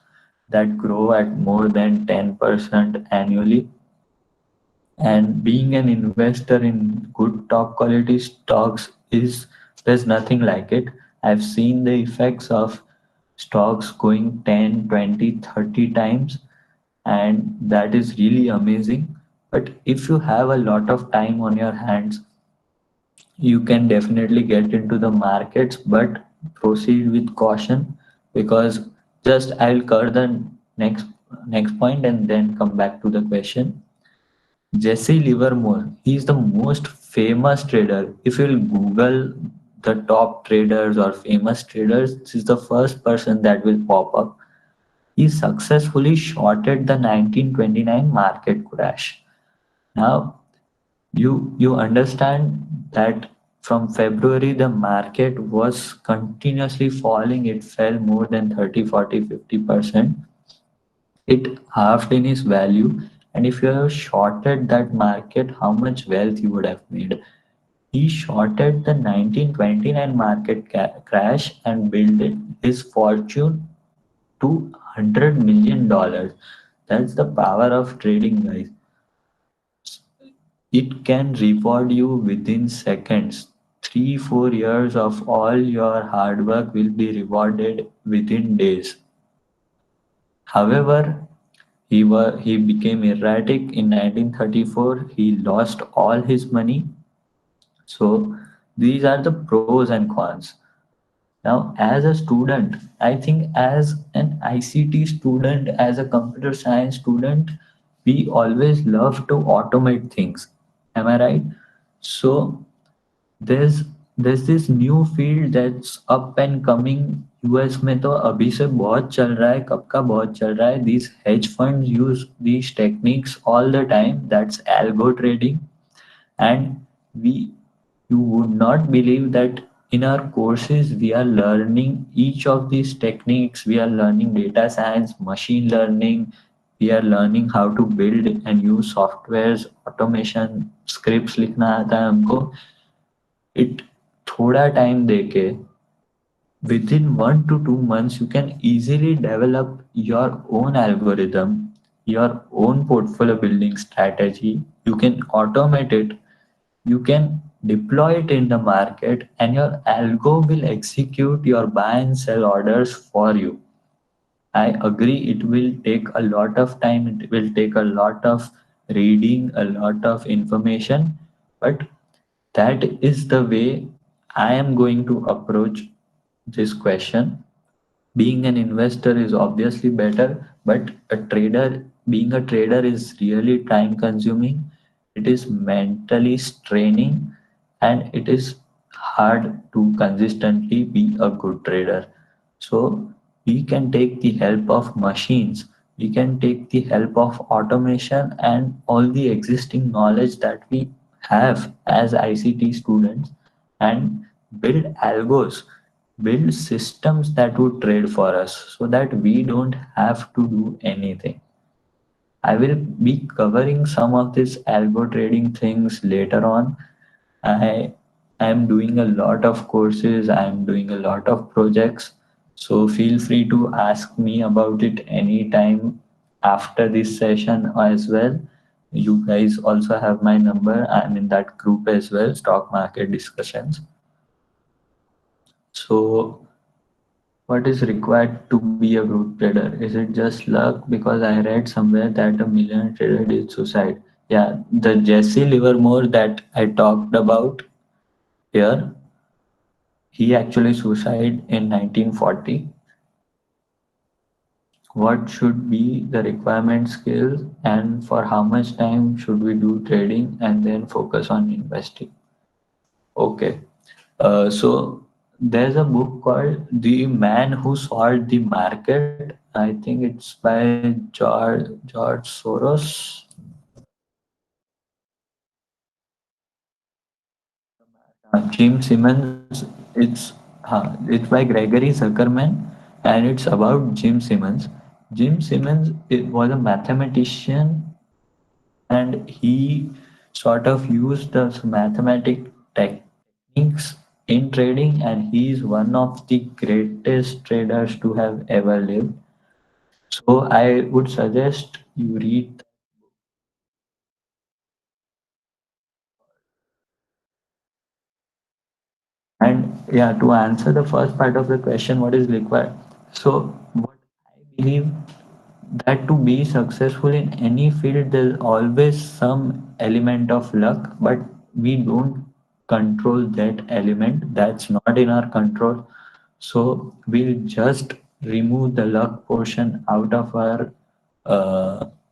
that grow at more than 10% annually. And being an investor in good top quality stocks is there's nothing like it. I've seen the effects of stocks going 10, 20, 30 times, and that is really amazing. But if you have a lot of time on your hands, you can definitely get into the markets, but proceed with caution, because just I'll cover the next next point and then come back to the question. Jesse Livermore, he's the most famous trader. If you'll Google the top traders or famous traders, this is the first person that will pop up. He successfully shorted the 1929 market crash. Now, you understand that from February the market was continuously falling. It fell more than 30, 40, 50%. It halved in its value, and if you have shorted that market, how much wealth you would have made. He shorted the 1929 market crash and built his fortune to $100 million. That's the power of trading, guys. It can reward you within seconds. 3, 4 years of all your hard work will be rewarded within days. However, he became erratic in 1934. He lost all his money. So these are the pros and cons. Now, as a student, I think as an ICT student, as a computer science student, we always love to automate things. Am I right? So there's there's this new field that's up and coming. US में तो अभी से बहुत चल रहा है, कब का बहुत चल रहा है. These hedge funds use these techniques all the time. That's algo trading, and We You would not believe that in our courses we are learning each of these techniques. We are learning data science, machine learning, we are learning how to build and use softwares, automation, scripts लिखना आता है हमको. It थोड़ा time देके within 1 to 2 months you can easily develop your own algorithm, your own portfolio building strategy. You can automate it, you can deploy it in the market, and your algo will execute your buy and sell orders for you. I agree it will take a lot of time, it will take a lot of reading, a lot of information, but that is the way I am going to approach this question. Being an investor is obviously better, but being a trader is really time consuming. It is mentally straining, and it is hard to consistently be a good trader. So we can take the help of machines, we can take the help of automation and all the existing knowledge that we have as ICT students, and build algos, build systems that would trade for us so that we don't have to do anything. I will be covering some of these algo trading things later on. I am doing a lot of courses, I am doing a lot of projects. So feel free to ask me about it anytime after this session as well. You guys also have my number. I'm in that group as well, stock market discussions. So what is required to be a good trader? Is it just luck? Because I read somewhere that a millionaire trader did suicide. Yeah, the Jesse Livermore that I talked about here, he actually suicide in 1940. What should be the requirement skills, and for how much time should we do trading and then focus on investing? Okay. So there's a book called The Man Who Solved the Market. I think it's by George Soros. Jim Simmons. It's by Gregory Zuckerman, and it's about Jim Simmons. Jim Simmons was a mathematician, and he sort of used the mathematic techniques in trading, and he is one of the greatest traders to have ever lived. So I would suggest you read. And yeah, to answer the first part of the question, what is required? So what I believe, that to be successful in any field, there's always some element of luck, but we don't control that element. That's not in our control. So we'll just remove the luck portion out of our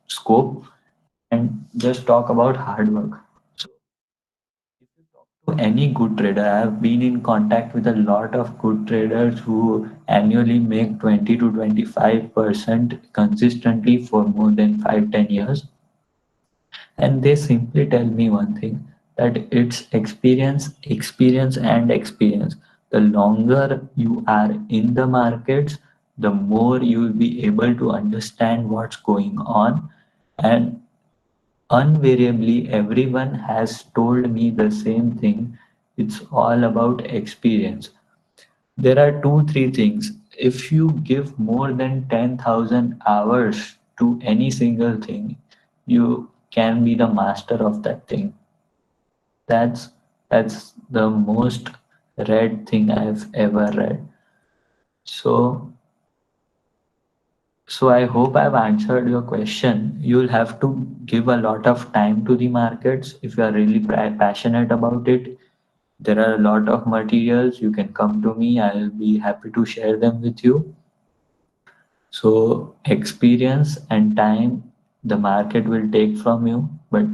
scope and just talk about hard work. So to any good trader, I have been in contact with a lot of good traders who annually make 20 to 25% consistently for more than 5, 10 years. And they simply tell me one thing, that it's experience, experience, and experience. The longer you are in the markets, the more you will be able to understand what's going on. And invariably, everyone has told me the same thing. It's all about experience. There are two, three things. If you give more than 10,000 hours to any single thing, you can be the master of that thing. That's that's the most read thing I've ever read. So so I hope I've answered your question. You'll have to give a lot of time to the markets if you are really passionate about it. There are a lot of materials. You can come to me. I'll be happy to share them with you. So experience and time the market will take from you, but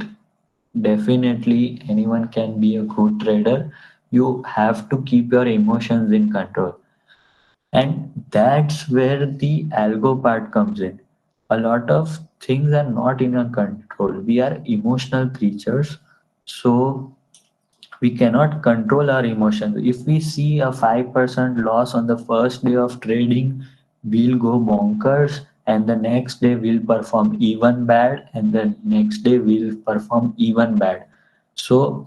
definitely anyone can be a good trader. You have to keep your emotions in control. And that's where the algo part comes in. A lot of things are not in our control. We are emotional creatures. So We cannot control our emotions. If we see a 5% loss on the first day of trading, we'll go bonkers, and the next day we'll perform even bad, and the next day we'll perform even bad. So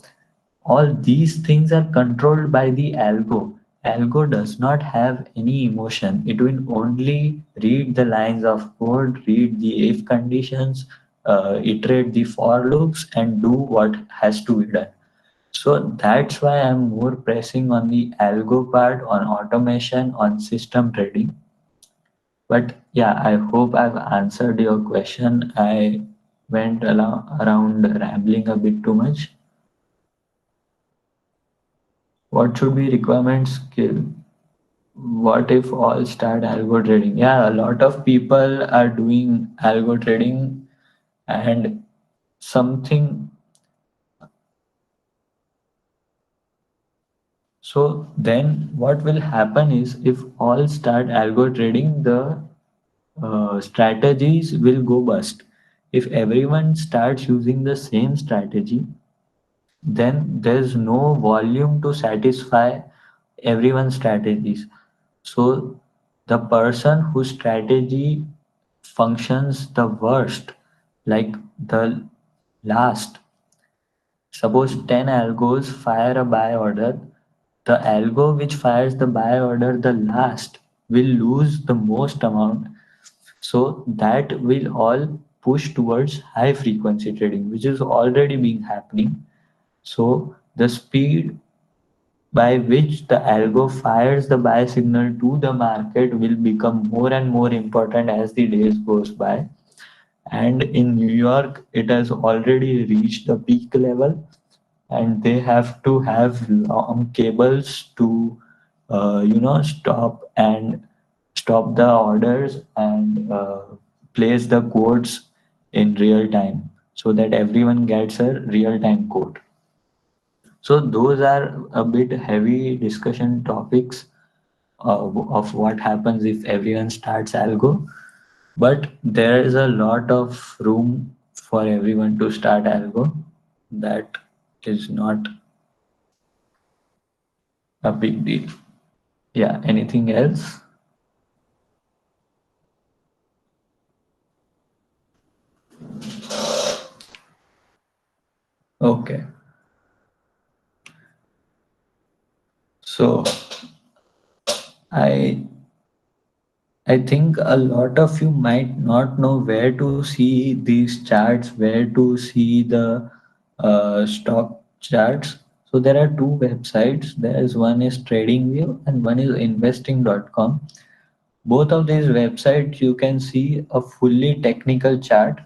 all these things are controlled by the algo. Algo does not have any emotion. It will only read the lines of code, read the if conditions, iterate the for loops, and do what has to be done. So that's why I'm more pressing on the algo part, on automation, on system trading. But yeah, I hope I've answered your question. I went around rambling a bit too much. What should be requirement skill? What if all start algo trading? Yeah, a lot of people are doing algo trading, and something. So then what will happen is, if all start algo trading, the strategies will go bust. If everyone starts using the same strategy, then there's no volume to satisfy everyone's strategies. So the person whose strategy functions the worst, like the last, suppose 10 algos fire a buy order, the algo which fires the buy order the last will lose the most amount. So that will all push towards high frequency trading, which is already being happening. So the speed by which the algo fires the buy signal to the market will become more and more important as the days goes by. And in New York, it has already reached the peak level, and they have to have long cables to stop the orders and place the codes in real time so that everyone gets a real time code. So those are a bit heavy discussion topics of what happens if everyone starts algo, but there is a lot of room for everyone to start algo. That is not a big deal. Yeah, anything else? Okay. So I I think a lot of you might not know where to see these charts, where to see the stock charts. So there are two websites. There is one is TradingView and one is investing.com. Both of these websites you can see a fully technical chart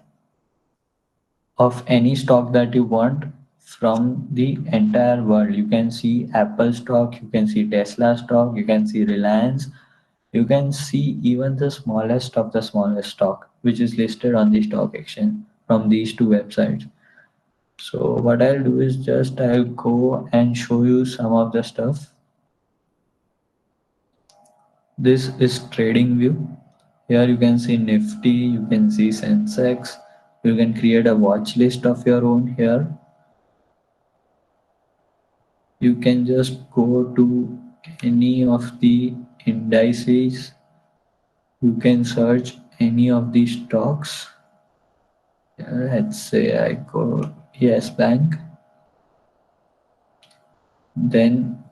of any stock that you want from the entire world. You can see Apple stock, you can see Tesla stock, you can see Reliance, you can see even the smallest of the smallest stock, which is listed on the stock exchange from these two websites. So what I'll do is just I'll go and show you some of the stuff. This is TradingView. Here you can see Nifty, you can see Sensex. You can create a watch list of your own here. You can just go to any of the indices. You can search any of the stocks. Let's say I go Yes Bank. Then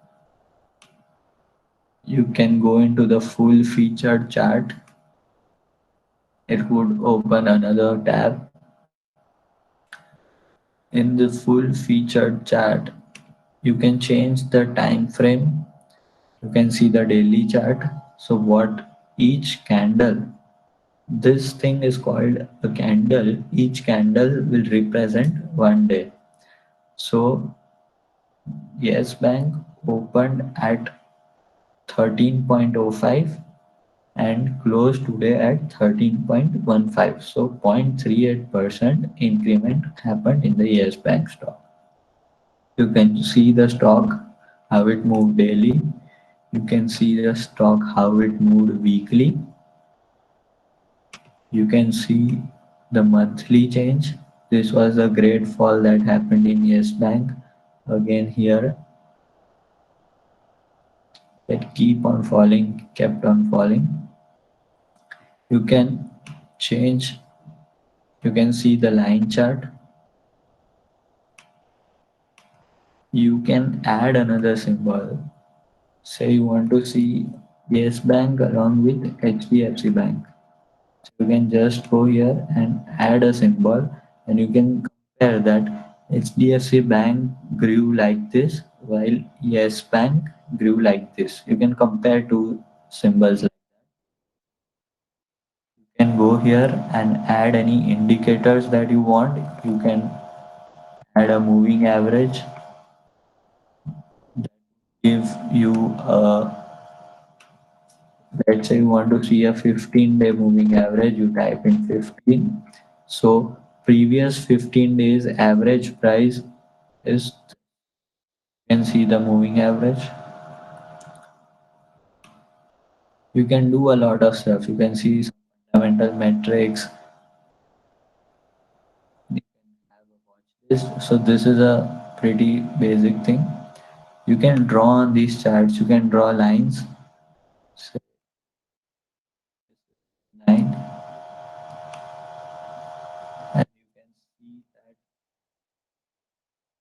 you can go into the full featured chart. It would open another tab. In the full featured chart, you can change the time frame. You can see the daily chart. So what each candle, this thing is called a candle. Each candle will represent one day. So Yes Bank opened at 13.05 and closed today at 13.15. So 0.38% increment happened in the Yes Bank stock. You can see the stock, how it moved daily. You can see the stock, how it moved weekly. You can see the monthly change. This was a great fall that happened in Yes Bank. Again here, it keep on falling, kept on falling. You can change, you can see the line chart. You can add another symbol. Say you want to see Yes Bank along with HDFC Bank. So you can just go here and add a symbol, and you can compare that HDFC Bank grew like this while Yes Bank grew like this. You can compare two symbols. You can go here and add any indicators that you want. You can add a moving average, give you a, let's say you want to see a 15-day moving average, you type in 15. So previous 15 days average price is, you can see the moving average. You can do a lot of stuff. You can see some fundamental metrics. You can have a watch list. So this is a pretty basic thing. You can draw on these charts. You can draw lines. Say line, and you can see that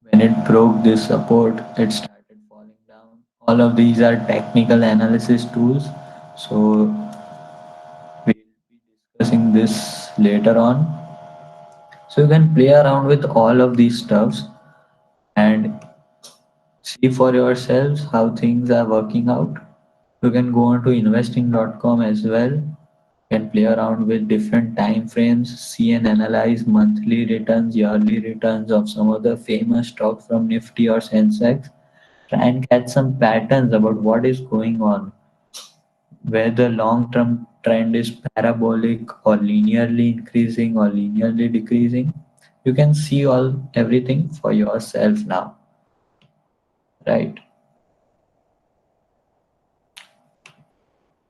when it broke this support, it started falling down. All of these are technical analysis tools. So we'll be discussing this later on. So you can play around with all of these stuffs and see for yourselves how things are working out. You can go on to investing.com as well. You can play around with different time frames, see and analyze monthly returns, yearly returns of some of the famous stocks from Nifty or Sensex. Try and catch some patterns about what is going on, where the long term trend is parabolic or linearly increasing or linearly decreasing. You can see all everything for yourself now, right?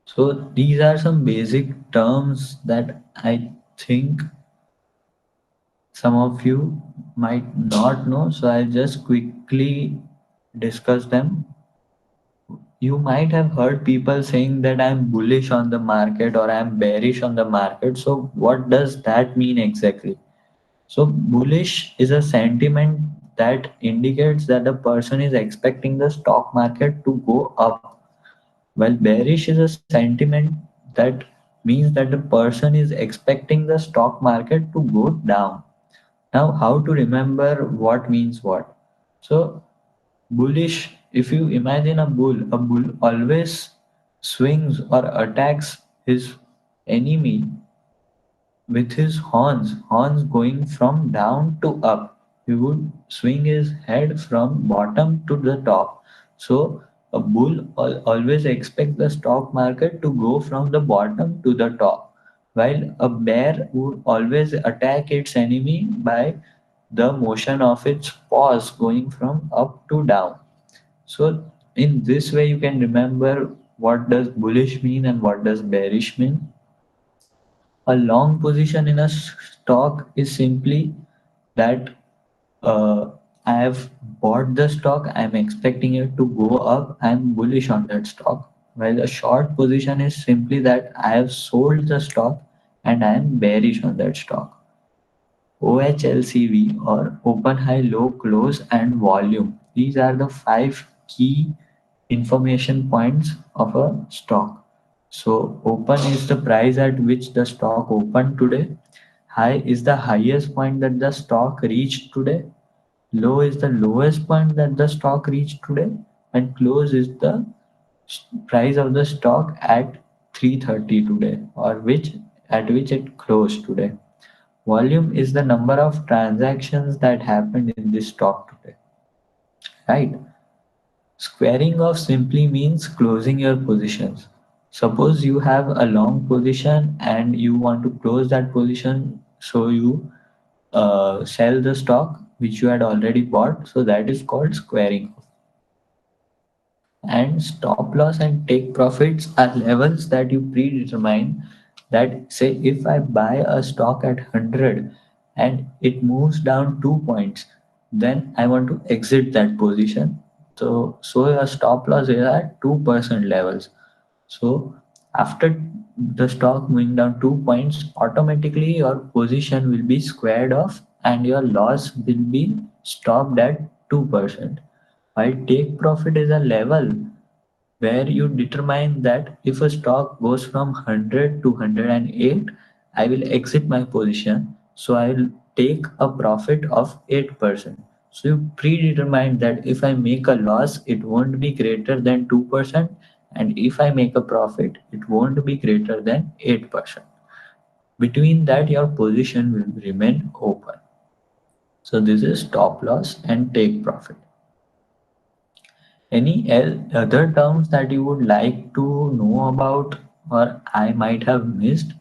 So these are some basic terms that I think some of you might not know. So I'll just quickly discuss them. You might have heard people saying that I'm bullish on the market or I'm bearish on the market. So what does that mean exactly? So bullish is a sentiment that indicates that the person is expecting the stock market to go up, while bearish is a sentiment that means that the person is expecting the stock market to go down. Now, how to remember what means what? So, bullish, if you imagine a bull always swings or attacks his enemy with his horns going from down to up. He would swing his head from bottom to the top. So a bull always expects the stock market to go from the bottom to the top, while a bear would always attack its enemy by the motion of its paws going from up to down. So in this way, you can remember what does bullish mean and what does bearish mean. A long position in a stock is simply that I have bought the stock, I'm expecting it to go up, I'm bullish on that stock. While a short position is simply that I have sold the stock and I am bearish on that stock. OHLCV or open high low close and volume. These are the five key information points of a stock. So open is the price at which the stock opened today. High is the highest point that the stock reached today. Low is the lowest point that the stock reached today. And close is the price of the stock at 3:30 today, or which at which it closed today. Volume is the number of transactions that happened in this stock today, right? Squaring off simply means closing your positions. Suppose you have a long position and you want to close that position, so you sell the stock which you had already bought. So that is called squaring off. And stop loss and take profits are levels that you predetermine. That say if I buy a stock at 100 and it moves down 2 points, then I want to exit that position. So your stop loss is at 2% levels. So after the stock moving down 2 points, automatically your position will be squared off and your loss will be stopped at 2%. While take profit is a level where you determine that if a stock goes from 100 to 108, I will exit my position. So I will take a profit of 8%. So you predetermine that if I make a loss, it won't be greater than 2%. And if I make a profit, it won't be greater than 8%. Between that, your position will remain open. So this is stop loss and take profit. Any other terms that you would like to know about or I might have missed?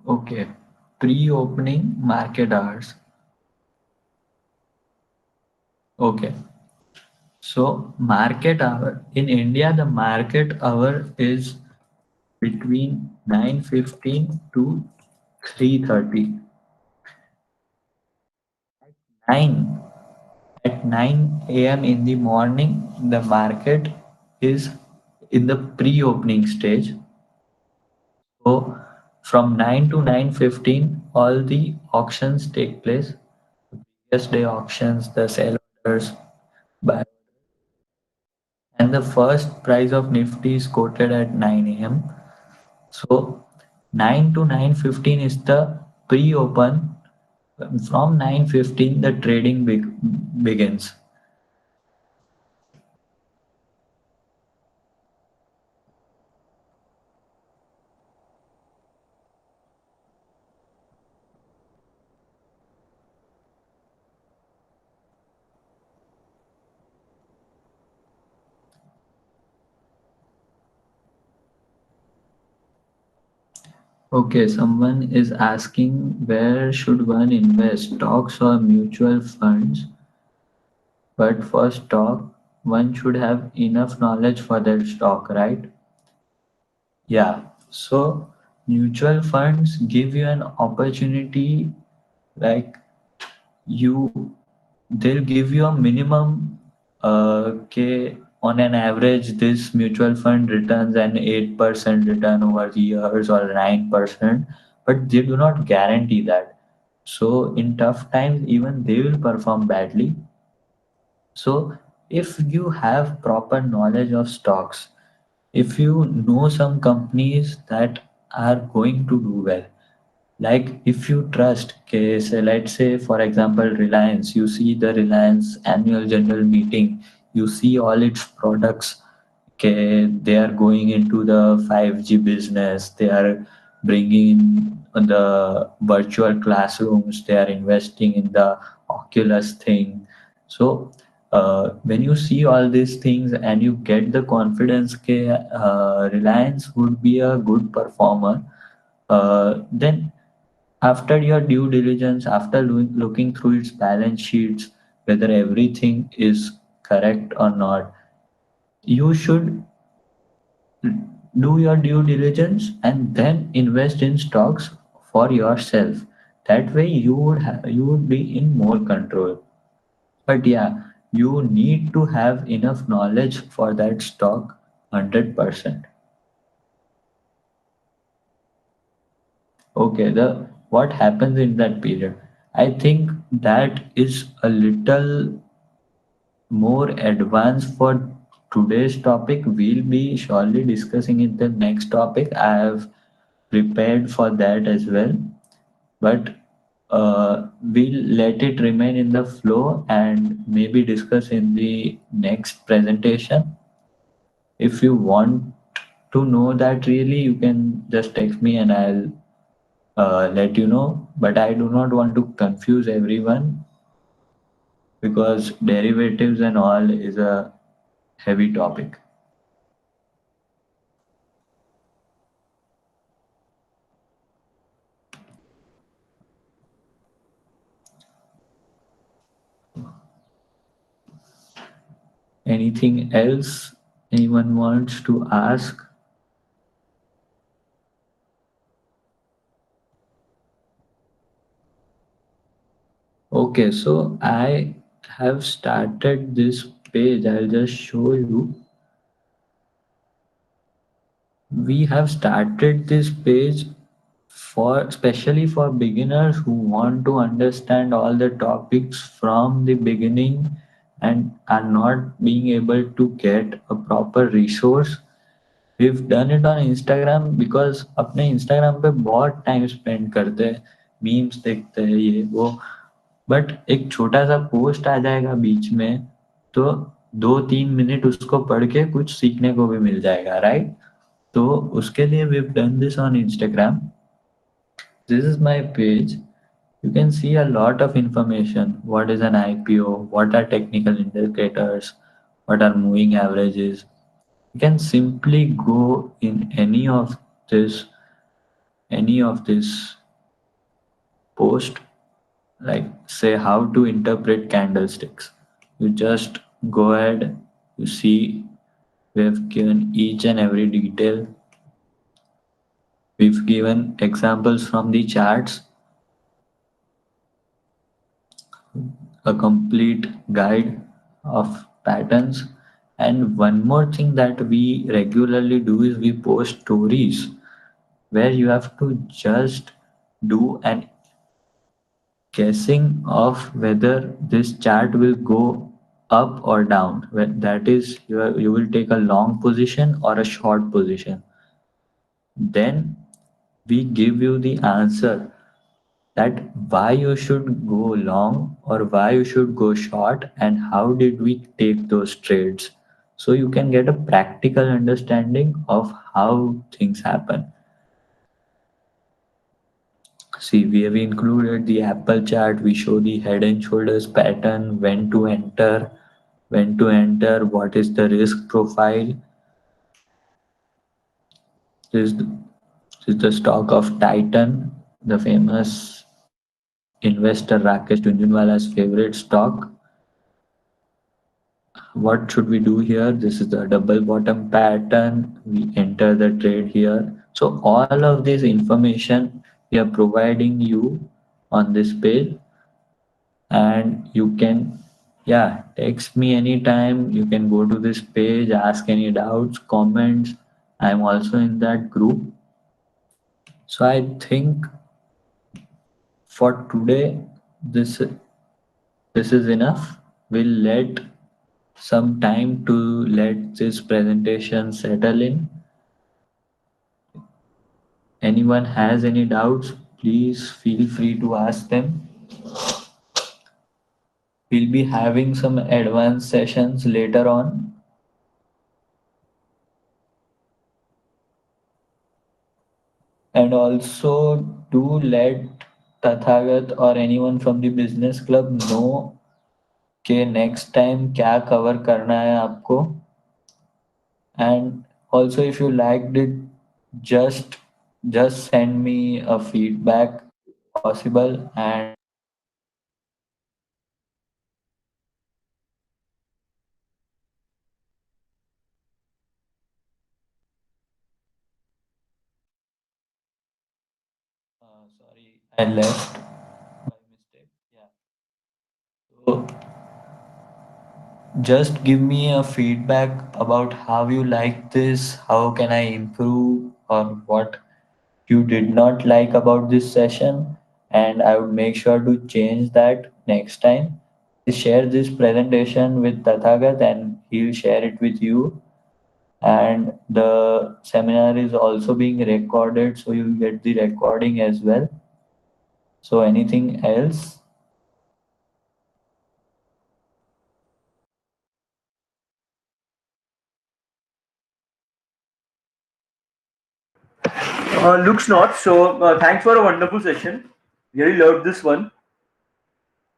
Okay. Pre-opening market hours. Okay. So market hour in India, the market hour is between 9:15 to 3:30. 9 at 9 a.m. in the morning, the market is in the pre-opening stage. So from 9 to 9:15, all the auctions take place. Previous day auctions, the sell orders, buy, and the first price of Nifty is quoted at 9 a.m. So 9 to 9:15 is the pre-open. From 9:15, the trading begins. Okay, someone is asking where should one invest, stocks or mutual funds? But for stock, one should have enough knowledge for that stock, right? Yeah. So mutual funds give you an opportunity like you they'll give you a minimum okay, on an average this mutual fund returns an 8% return over years or 9%, but they do not guarantee that. So in tough times even they will perform badly. So if you have proper knowledge of stocks, if you know some companies that are going to do well, like if you trust, okay, say let's say for example Reliance, you see the Reliance annual general meeting, you see all its products, okay, they are going into the 5G business, they are bringing in the virtual classrooms, they are investing in the Oculus thing. So when you see all these things and you get the confidence that Reliance would be a good performer, then after your due diligence, after looking through its balance sheets, whether everything is correct or not, you should do your due diligence and then invest in stocks for yourself. That way you would be in more control. But yeah, you need to have enough knowledge for that stock 100%. Okay, the what happens in that period? I think that is a little more advanced for today's topic. We'll be surely discussing in the next topic. I have prepared for that as well, but we'll let it remain in the flow and maybe discuss in the next presentation. If you want to know that really, you can just text me and I'll let you know. But I do not want to confuse everyone because derivatives and all is a heavy topic. Anything else anyone wants to ask? Okay, so I have started this page. I'll just show you. We have started this page for especially for beginners who want to understand all the topics from the beginning and are not being able to get a proper resource. We've done it on Instagram because अपने Instagram पे बहुत time spend करते हैं, memes देखते हैं ये वो, but एक छोटा सा पोस्ट आ जाएगा बीच में तो 2-3 मिनट उसको पढ़ के कुछ सीखने को भी मिल जाएगा, राइट? तो उसके लिए we've done this on Instagram. This is my page. You can see a lot of information. What is an IPO? What are technical indicators? What are moving averages? You can simply go in this any of this post, like say how to interpret candlesticks. You just go ahead, you see we have given each and every detail. We've given examples from the charts, a complete guide of patterns. And one more thing that we regularly do is we post stories where you have to just do an guessing of whether this chart will go up or down. That is, you will take a long position or a short position. Then we give you the answer that why you should go long or why you should go short and how did we take those trades, so you can get a practical understanding of how things happen. See, we have included the Apple chart. We show the head and shoulders pattern, when to enter, what is the risk profile. This is this is the stock of Titan, the famous investor Rakesh Jhunjhunwala's favorite stock. What should we do here? This is the double bottom pattern. We enter the trade here. So all of this information we are providing you on this page, and you can, yeah, text me anytime. You can go to this page, ask any doubts, comments. I'm also in that group. So I think for today, this this is enough. We'll let some time to let this presentation settle in. Anyone has any doubts, please feel free to ask them. We'll be having some advanced sessions later on. And also do let Tathagat or anyone from the business club know कि next time क्या cover करना है आपको. And also if you liked it, just just send me a feedback possible. And sorry, I left by mistake. Yeah. So just give me a feedback about how you like this, how can I improve, or what you did not like about this session, and I would make sure to change that next time. Share this presentation with Tathagat and he'll share it with you. And the seminar is also being recorded, so you'll get the recording as well. So anything else? Looks not. So thanks for a wonderful session. Really loved this one,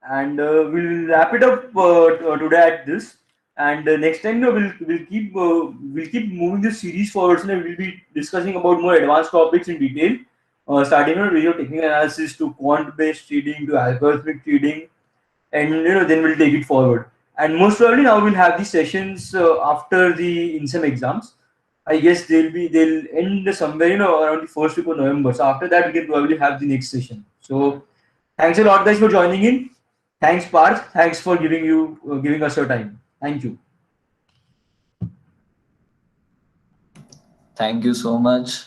and we'll wrap it up today at this. And next time, we'll keep moving this series forward. And we'll be discussing about more advanced topics in detail, starting with video technical analysis to quant based trading to algorithmic trading, and then we'll take it forward. And most probably now we'll have these sessions after the INSEM exams. I guess they'll end somewhere around the first week of November. So after that we can probably have the next session. So thanks a lot guys for joining in. Thanks Parth. Thanks for giving us your time. Thank you. Thank you so much.